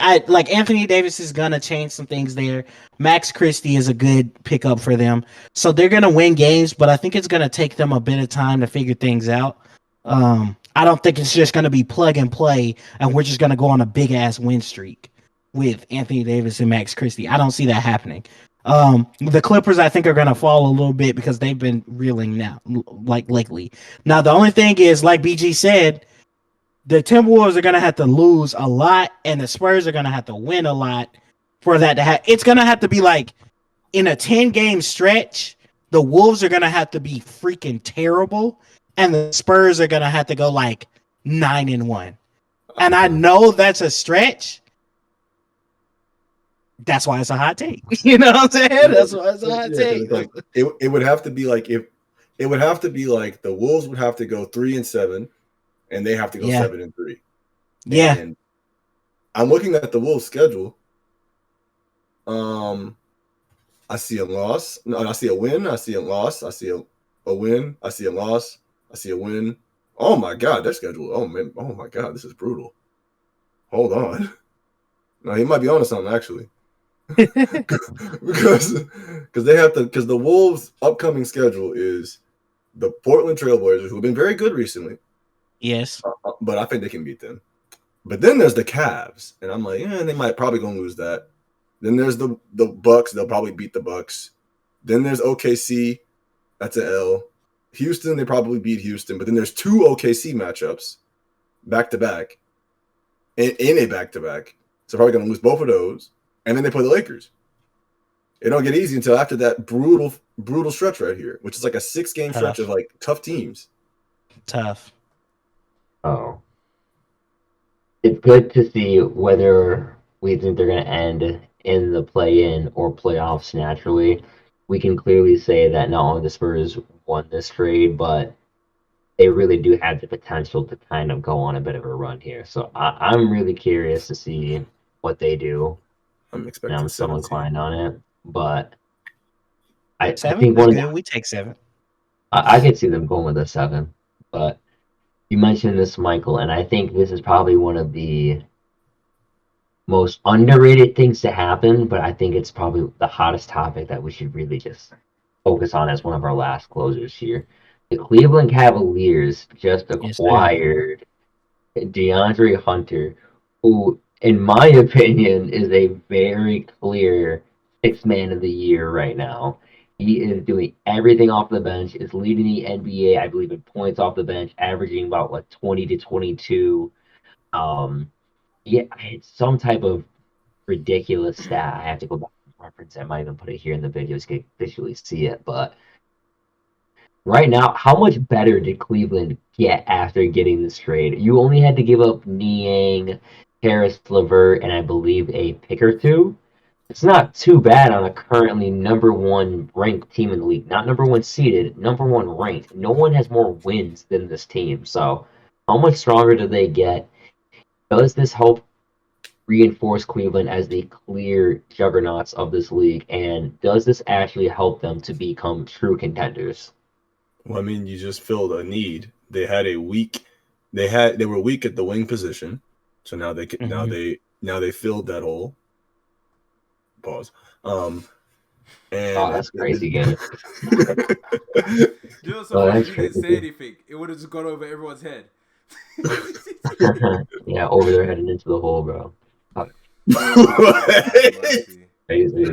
Anthony Davis is gonna change some things there. Max Christie is a good pickup for them, so they're gonna win games. But I think it's gonna take them a bit of time to figure things out. I don't think it's just gonna be plug and play, and we're just gonna go on a big ass win streak with Anthony Davis and Max Christie. I don't see that happening. The Clippers, I think, are gonna fall a little bit because they've been reeling now, like lately. Now the only thing is, like BG said, the Timberwolves are going to have to lose a lot, and the Spurs are going to have to win a lot for that to happen. It's going to have to be like in a 10-game stretch, the Wolves are going to have to be freaking terrible, and the Spurs are going to have to go like 9-1. And I know that's a stretch. That's why it's a hot take. You know what I'm saying? That's why it's a hot take.
Like, it would have to be like it would have to be like the Wolves would have to go 3-7. And they have to go 7-3.
Yeah.
And I'm looking at the Wolves' schedule. I see a loss. No, I see a win. I see a loss. I see a win. I see a loss. I see a win. Oh my God, their schedule. Oh man. Oh my God, this is brutal. Hold on. No, he might be onto something actually. because they have to, because the Wolves' upcoming schedule is the Portland Trailblazers, who have been very good recently.
Yes.
But I think they can beat them. But then there's the Cavs, and I'm like, they might probably gonna lose that. Then there's the Bucks. They'll probably beat the Bucks. Then there's OKC. That's an L. Houston, they probably beat Houston. But then there's 2 OKC matchups back to back, in a back to back. So probably gonna lose both of those. And then they play the Lakers. It don't get easy until after that brutal stretch right here, which is like a 6-game stretch of like tough teams.
Tough.
Oh. It's good to see whether we think they're going to end in the play-in or playoffs naturally. We can clearly say that not only the Spurs won this trade, but they really do have the potential to kind of go on a bit of a run here. So I'm really curious to see what they do.
I'm expecting.
I'm still inclined on it, but I
7?
think
we take 7.
I could see them going with a 7, but you mentioned this, Michael, and I think this is probably one of the most underrated things to happen, but I think it's probably the hottest topic that we should really just focus on as one of our last closers here. The Cleveland Cavaliers just acquired DeAndre Hunter, who, in my opinion, is a very clear 6th man of the year right now. He is doing everything off the bench, is leading the NBA, I believe, in points off the bench, averaging about 20 to 22. It's some type of ridiculous stat. I have to go back and reference it. I might even put it here in the video so you can visually see it. But right now, how much better did Cleveland get after getting this trade? You only had to give up Niang, Harris LeVert, and I believe a pick or 2. It's not too bad on a currently number 1 ranked team in the league. Not number 1 seeded, number 1 ranked. No one has more wins than this team. So how much stronger do they get? Does this help reinforce Cleveland as the clear juggernauts of this league? And does this actually help them to become true contenders?
Well, I mean, you just filled a need. They had a weak. They were weak at the wing position, so now they now they filled that hole. Pause. And
that's crazy, again.
Just so he didn't say anything. It would have just gone over everyone's head.
Yeah, over their head and into the hole, bro.
Mercy.
Crazy.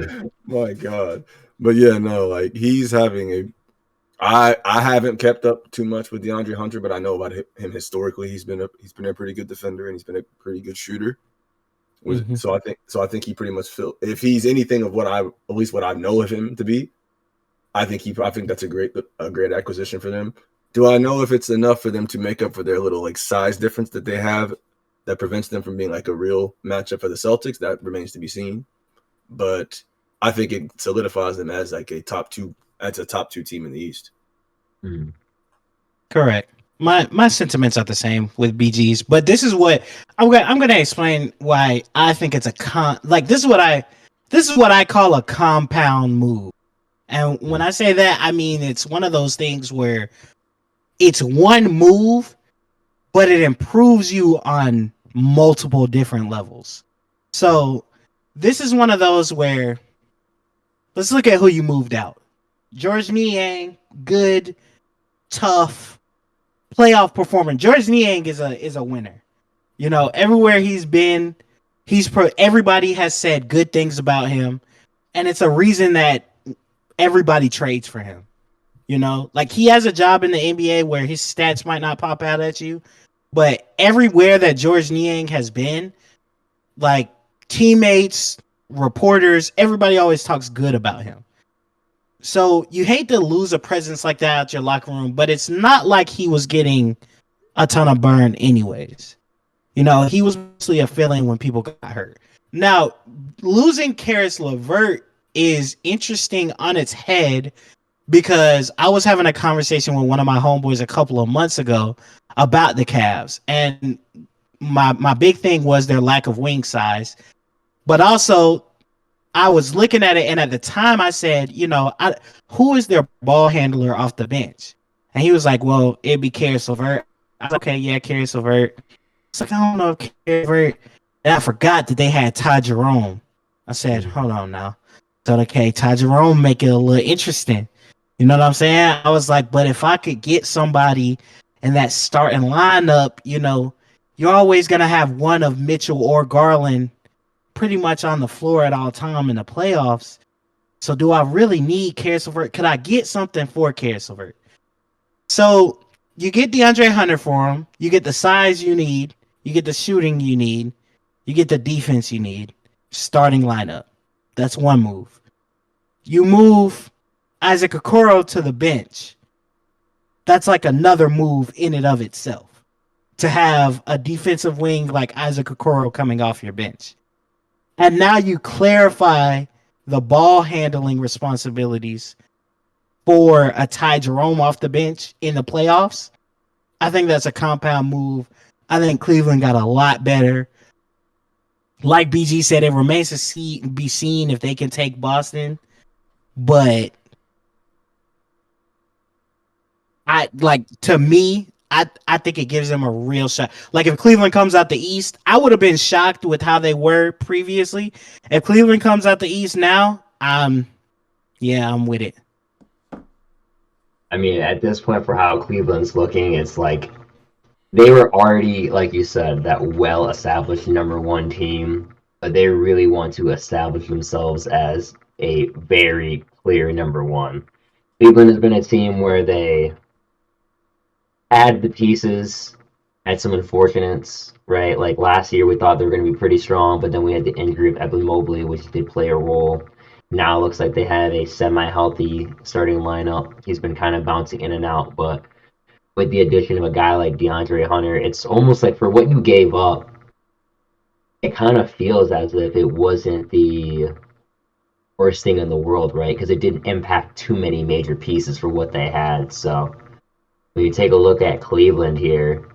My God. But yeah, no, like he's having a I haven't kept up too much with DeAndre Hunter, but I know about him historically. He's been a pretty good defender and he's been a pretty good shooter.
Mhm.
So I think he pretty much if he's anything of at least what I know of him to be, I think that's a great acquisition for them. Do I know if it's enough for them to make up for their little like size difference that they have that prevents them from being like a real matchup for the Celtics? That remains to be seen. But I think it solidifies them as like a top two team in the East.
Mm.
Correct. My sentiments are the same with BG's, but this is what I'm gonna explain why I think it's this is what I call a compound move. And when I say that, I mean it's one of those things where it's one move, but it improves you on multiple different levels. So this is one of those where let's look at who you moved out. George Niang, good, tough, playoff performer. George Niang is a winner. You know, everywhere he's been, everybody has said good things about him, and it's a reason that everybody trades for him. You know, like he has a job in the NBA where his stats might not pop out at you, but everywhere that George Niang has been, like teammates, reporters, everybody always talks good about him. So you hate to lose a presence like that out your locker room, but it's not like he was getting a ton of burn anyways. You know, he was mostly a fill-in when people got hurt. Now, losing Karis LeVert is interesting on its head because I was having a conversation with one of my homeboys a couple of months ago about the Cavs, and my big thing was their lack of wing size, but also I was looking at it, and at the time I said, you know, who is their ball handler off the bench? And he was like, well, it'd be Karis LeVert. I was like, okay, yeah, Karis LeVert. It's like, I don't know if Karis LeVert. And I forgot that they had Ty Jerome. I said, hold on now. So, okay, Ty Jerome make it a little interesting. You know what I'm saying? I was like, but if I could get somebody in that starting lineup, you know, you're always going to have one of Mitchell or Garland pretty much on the floor at all time in the playoffs. So do I really need Karis LeVert? Could I get something for Karis LeVert? So you get DeAndre Hunter for him. You get the size you need. You get the shooting you need. You get the defense you need. Starting lineup. That's one move. You move Isaac Okoro to the bench. That's like another move in and of itself. To have a defensive wing like Isaac Okoro coming off your bench. And now you clarify the ball handling responsibilities for a Ty Jerome off the bench in the playoffs. I think that's a compound move. I think Cleveland got a lot better. Like BG said, it remains to be seen if they can take Boston. But to me, I think it gives them a real shot. Like if Cleveland comes out the East, I would have been shocked with how they were previously. If Cleveland comes out the East now, I'm with it.
I mean, at this point, for how Cleveland's looking, it's like they were already, like you said, that well-established number one team, but they really want to establish themselves as a very clear number one. Cleveland has been a team where they add the pieces, had some unfortunates, right? Like last year, we thought they were going to be pretty strong, but then we had the injury of Evan Mobley, which did play a role. Now it looks like they have a semi-healthy starting lineup. He's been kind of bouncing in and out, but with the addition of a guy like DeAndre Hunter, it's almost like for what you gave up, it kind of feels as if it wasn't the worst thing in the world, right? Because it didn't impact too many major pieces for what they had. So when you take a look at Cleveland here,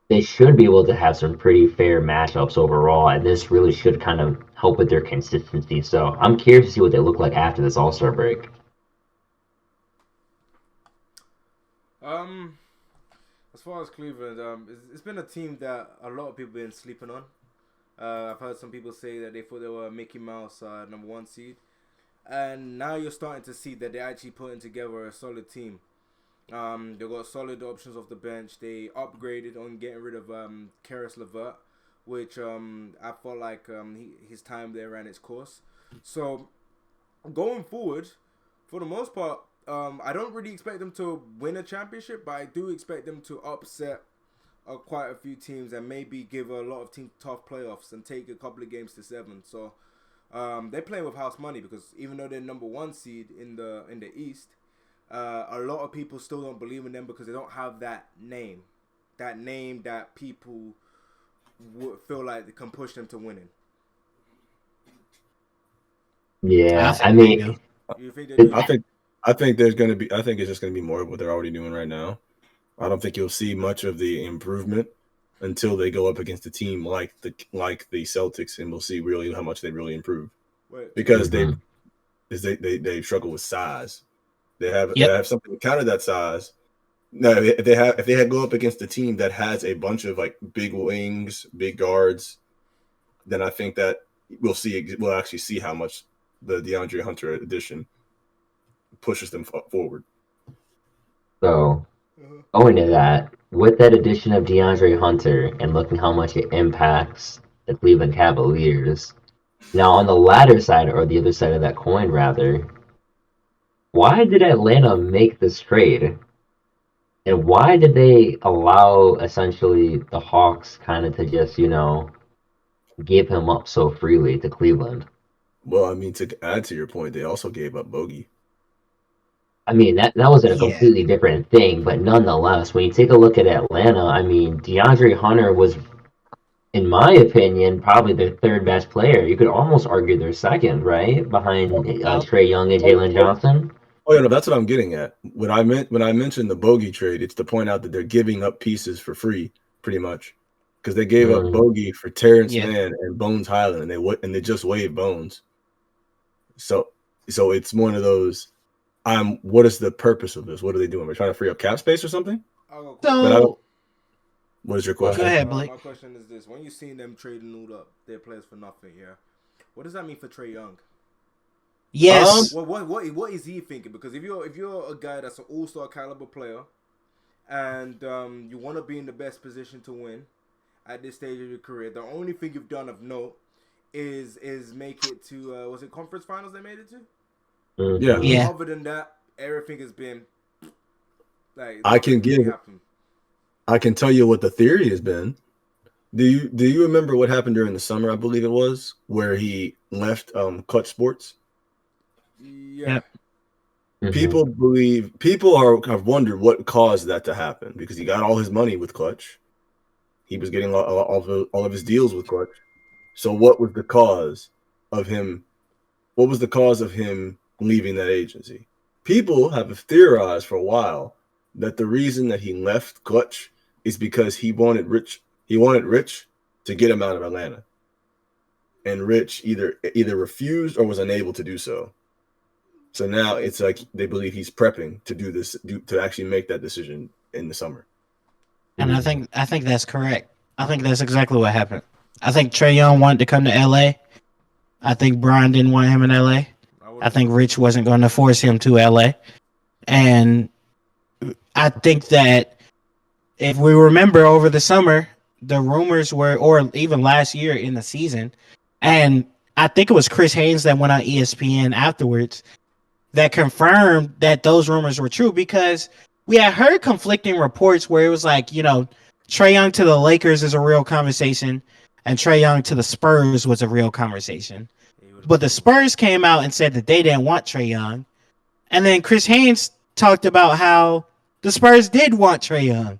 they should be able to have some pretty fair matchups overall, and this really should kind of help with their consistency. So I'm curious to see what they look like after this All-Star break.
As far as Cleveland, it's been a team that a lot of people been sleeping on. I've heard some people say that they thought they were Mickey Mouse number one seed, and now you're starting to see that they're actually putting together a solid team. They got solid options off the bench. They upgraded on getting rid of Karis LeVert, which I felt like his time there ran its course. So going forward, for the most part, I don't really expect them to win a championship, but I do expect them to upset quite a few teams and maybe give a lot of teams tough playoffs and take a couple of games to 7. So they're playing with house money because even though they're number 1 seed in the East, a lot of people still don't believe in them because they don't have that name that people would feel like they can push them to winning.
Yeah, I
think they
mean,
do.
You think they do?
I think there's gonna be. I think it's just gonna be more of what they're already doing right now. I don't think you'll see much of the improvement until they go up against a team like the Celtics, and we'll see really how much they really improve. Because
Mhm.
they struggle with size. They have
Yep.
something to counter that size. No, if they go up against a team that has a bunch of like big wings, big guards, then I think that we'll actually see how much the DeAndre Hunter addition pushes them forward.
So going to that, with that addition of DeAndre Hunter and looking how much it impacts the Cleveland Cavaliers. Now on the latter side, or the other side of that coin rather, why did Atlanta make this trade? And why did they allow essentially the Hawks kind of to just, give him up so freely to Cleveland?
Well, I mean, to add to your point, they also gave up Bogey.
I mean, that wasn't a
Yeah.
completely different thing, but nonetheless, when you take a look at Atlanta, I mean, DeAndre Hunter was, in my opinion, probably their third best player. You could almost argue their second, right? Behind Trae Young and Jalen Johnson.
Oh yeah, no, that's what I'm getting at. When I mentioned the Bogey trade, it's to point out that they're giving up pieces for free, pretty much, because they gave up Bogey for Terrence
Yeah.
Mann and Bones Highland, and they just waived Bones. So it's one of those. What is the purpose of this? What are they doing? We're trying to free up cap space or something?
So
What is your question?
go ahead, Blake.
My question is this: when you seen them trading up their players for nothing, what does that mean for Trae Young?
Yes.
What is he thinking? Because if you're a guy that's an all-star caliber player, and you want to be in the best position to win at this stage of your career, the only thing you've done of note is make it to was it conference finals they made it to?
Yeah.
Yeah.
Other than that, everything has been like
I can
nothing really
give-
happened.
I can tell you what the theory has been. Do you remember what happened during the summer? I believe it was where he left Clutch Sports.
Yeah.
Yep.
People have wondered what caused that to happen because he got all his money with Clutch. He was getting all of his deals with Clutch. So what was the cause of him? What was the cause of him leaving that agency? People have theorized for a while that the reason that he left Clutch is because he wanted Rich to get him out of Atlanta. And Rich either refused or was unable to do so. So now it's like they believe he's prepping to do this, to actually make that decision in the summer.
And I think that's correct. I think that's exactly what happened. I think Trae Young wanted to come to LA. I think Brian didn't want him in LA. I think Rich wasn't going to force him to LA. And I think that if we remember over the summer, the rumors were, or even last year in the season, and I think it was Chris Haynes that went on ESPN afterwards that confirmed that those rumors were true, because we had heard conflicting reports where it was like, Trae Young to the Lakers is a real conversation and Trae Young to the Spurs was a real conversation. But the Spurs came out and said that they didn't want Trae Young. And then Chris Haynes talked about how the Spurs did want Trae Young.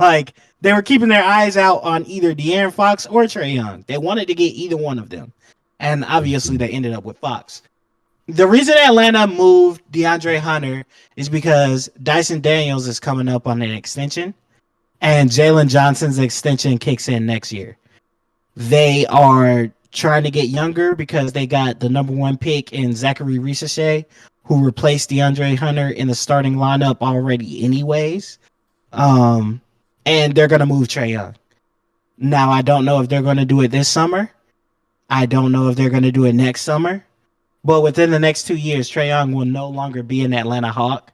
Like, they were keeping their eyes out on either De'Aaron Fox or Trae Young. They wanted to get either one of them. And obviously they ended up with Fox. The reason Atlanta moved DeAndre Hunter is because Dyson Daniels is coming up on an extension, and Jalen Johnson's extension kicks in next year. They are trying to get younger because they got the number 1 pick in Zachary Ricochet, who replaced DeAndre Hunter in the starting lineup already anyways. And they're going to move Trae Young. Now, I don't know if they're going to do it this summer. I don't know if they're going to do it next summer. But within the next 2 years, Trae Young will no longer be an Atlanta Hawk.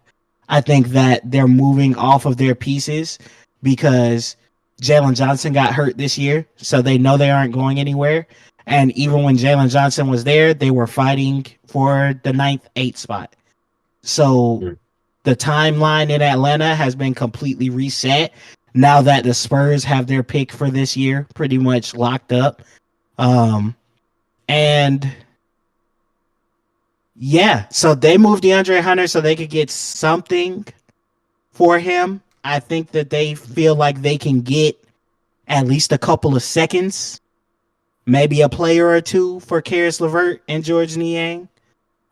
I think that they're moving off of their pieces because Jalen Johnson got hurt this year, so they know they aren't going anywhere. And even when Jalen Johnson was there, they were fighting for the 9th, 8th spot. So
Mm.
the timeline in Atlanta has been completely reset now that the Spurs have their pick for this year pretty much locked up. And yeah, so they moved DeAndre Hunter so they could get something for him. I think that they feel like they can get at least a couple of seconds, maybe a player or two for Karis LeVert and George Niang.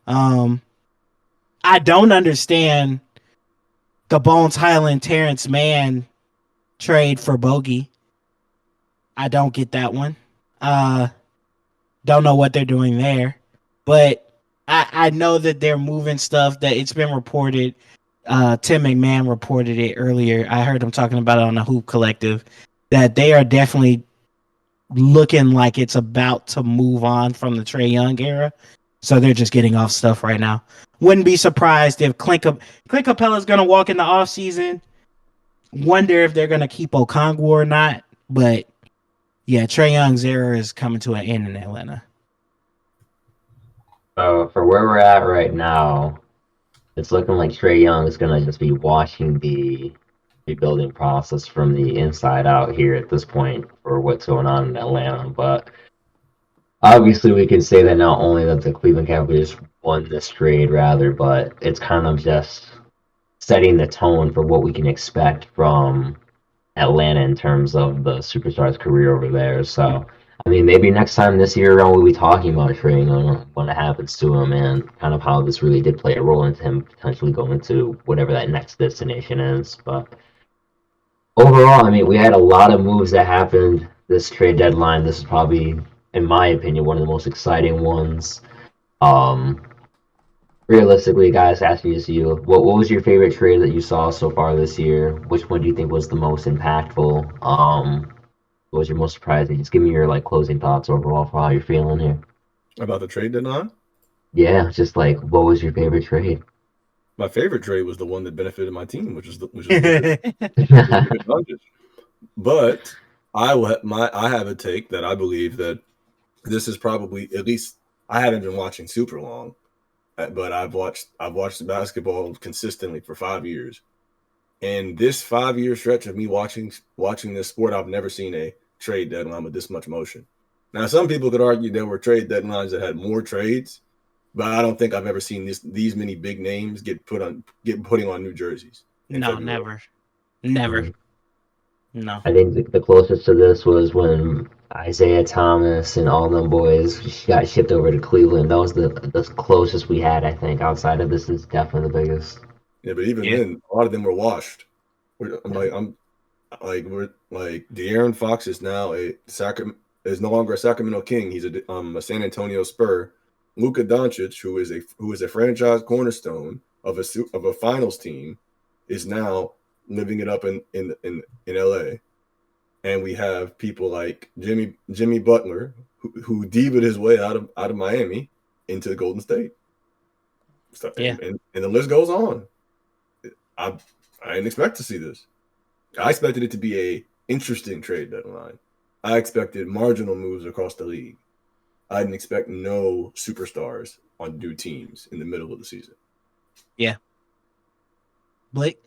I don't understand the Bones Highland Terrence Mann trade for Bogey. I don't get that one. Don't know what they're doing there, but I know that they're moving stuff. That it's been reported. Tim McMahon reported it earlier. I heard him talking about it on the Hoop Collective that they are definitely looking like it's about to move on from the Trae Young era. So they're just getting off stuff right now. Wouldn't be surprised if Clint Capella's going to walk in the offseason. Wonder if they're going to keep Okongwu or not. But yeah, Trae Young's era is coming to an end in Atlanta.
For where we're at right now, it's looking like Trae Young is gonna just be watching the rebuilding process from the inside out here at this point for what's going on in Atlanta. But obviously, we can say that not only that the Cleveland Cavaliers won this trade, rather, but it's kind of just setting the tone for what we can expect from Atlanta in terms of the superstar's career over there. So, I mean, maybe next time this year around we'll be talking about Trae Young when it happens to him and kind of how this really did play a role into him potentially going to whatever that next destination is. But overall, I mean, we had a lot of moves that happened this trade deadline. This is probably, in my opinion, one of the most exciting ones. Um, Realistically, guys, asking this to you, what was your favorite trade that you saw so far this year? Which one do you think was the most impactful? What was your most surprising? Just give me your like closing thoughts overall for how you're feeling here.
About the trade deadline?
Yeah, just like what was your favorite trade?
My favorite trade was the one that benefited my team, which is But I have a take that I believe that this is probably, at least I haven't been watching super long, but I've watched basketball consistently for 5 years. And this 5 year stretch of me watching this sport, I've never seen a trade deadline with this much motion. Now, some people could argue there were trade deadlines that had more trades, but I don't think I've ever seen these many big names putting on new jerseys.
No, never. No.
I think the closest to this was when Isaiah Thomas and all them boys got shipped over to Cleveland. That was the closest we had, I think. Outside of this is definitely the biggest.
Yeah, but even then, a lot of them were washed. De'Aaron Fox is now is no longer a Sacramento King. He's a San Antonio Spur. Luka Doncic, who is a franchise cornerstone of a finals team, is now living it up in LA. And we have people like Jimmy Butler, who diva'd his way out of Miami into the Golden State. So,
yeah.
And the list goes on. I didn't expect to see this. I expected it to be a interesting trade deadline. I expected marginal moves across the league. I didn't expect no superstars on new teams in the middle of the season.
Yeah. Blake?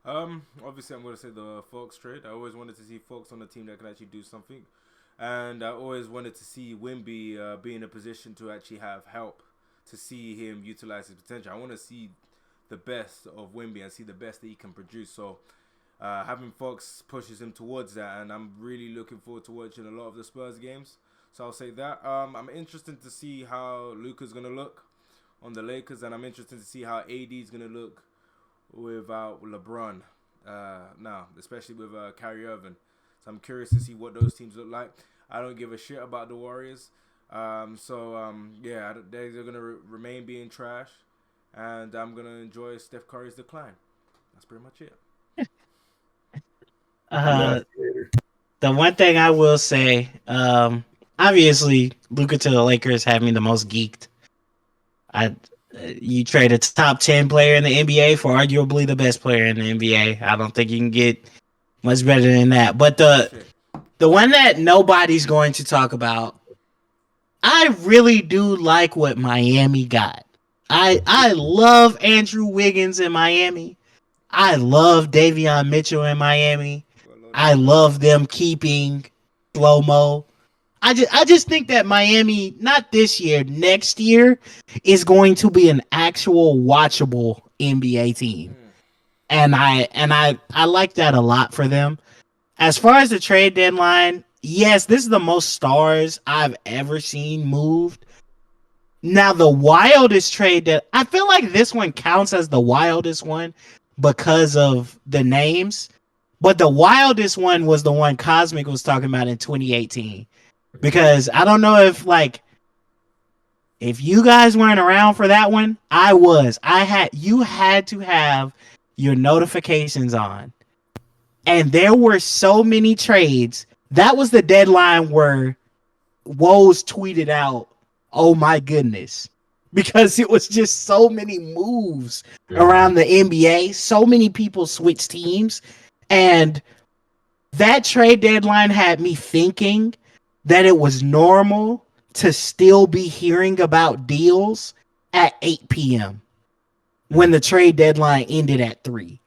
Obviously, I'm going to say the Fultz trade. I always wanted to see Fultz on a team that can actually do something. And I always wanted to see Wemby be in a position to actually have help, to see him utilize his potential. I want to see the best of Wemby and see the best that he can produce. So having Fox pushes him towards that, and I'm really looking forward to watching a lot of the Spurs games. So I'll say that. I'm interested to see how Luka's going to look on the Lakers, and I'm interested to see how AD is going to look without LeBron now, especially with Kyrie Irving. So I'm curious to see what those teams look like. I don't give a shit about the Warriors. Yeah, they're going to remain being trash. And I'm going to enjoy Steph Curry's decline. That's pretty much it.
The one thing I will say, obviously, Luka to the Lakers had me the most geeked. You trade a top 10 player in the NBA for arguably the best player in the NBA. I don't think you can get much better than that. But the one that nobody's going to talk about, I really do like what Miami got. I love Andrew Wiggins in Miami. I love Davion Mitchell in Miami. I love them keeping slow-mo. I just think that Miami, not this year, next year, is going to be an actual watchable NBA team. And I like that a lot for them. As far as the trade deadline, yes, this is the most stars I've ever seen moved. Now, the wildest trade that I feel like this one counts as the wildest one because of the names, but the wildest one was the one Cosmic was talking about in 2018. Because I don't know if you guys weren't around for that one, I was. You had to have your notifications on. And there were so many trades. That was the deadline where Woes tweeted out, "Oh my goodness." Because it was just so many moves around the NBA. So many people switched teams. And that trade deadline had me thinking that it was normal to still be hearing about deals at 8 p.m. when the trade deadline ended at 3.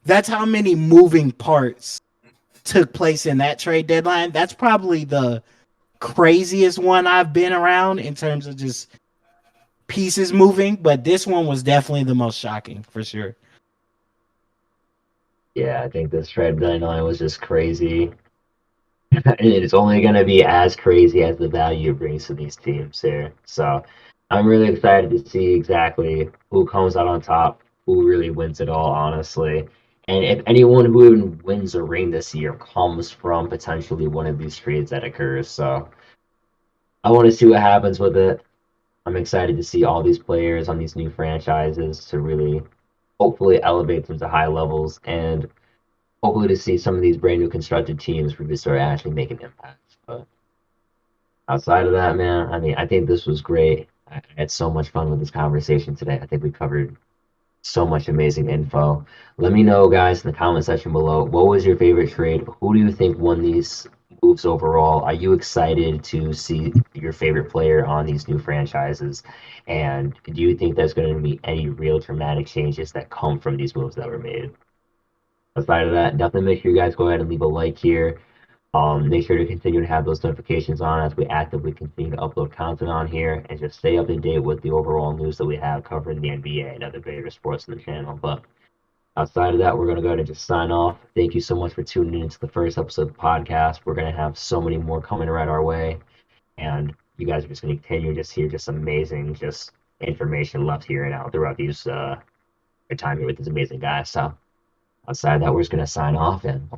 That's how many moving parts took place in that trade deadline. That's probably the craziest one I've been around in terms of just pieces moving, but this one was definitely the most shocking for sure.
Yeah, I think this trade deadline was just crazy. And it's only going to be as crazy as the value it brings to these teams here. So I'm really excited to see exactly who comes out on top, who really wins it all, honestly. And if anyone who even wins a ring this year comes from potentially one of these trades that occurs. So I want to see what happens with it. I'm excited to see all these players on these new franchises to really hopefully elevate them to high levels and hopefully to see some of these brand new constructed teams really start actually making impacts. But outside of that, man, I mean, I think this was great. I had so much fun with this conversation today. I think we covered so much amazing info. Let me know, guys, in the comment section below, what was your favorite trade? Who do you think won these moves overall? Are you excited to see your favorite player on these new franchises? And do you think there's going to be any real dramatic changes that come from these moves that were made? Aside of that, definitely make sure you guys go ahead and leave a like here. Make sure to continue to have those notifications on as we actively continue to upload content on here and just stay up to date with the overall news that we have covering the NBA and other greater sports in the channel. But outside of that, we're going to go ahead and just sign off. Thank you so much for tuning into the first episode of the podcast. We're going to have so many more coming right our way. And you guys are just going to continue to just hear just amazing just information left here and out throughout these your time here with these amazing guys. So outside of that, we're just going to sign off and we'll see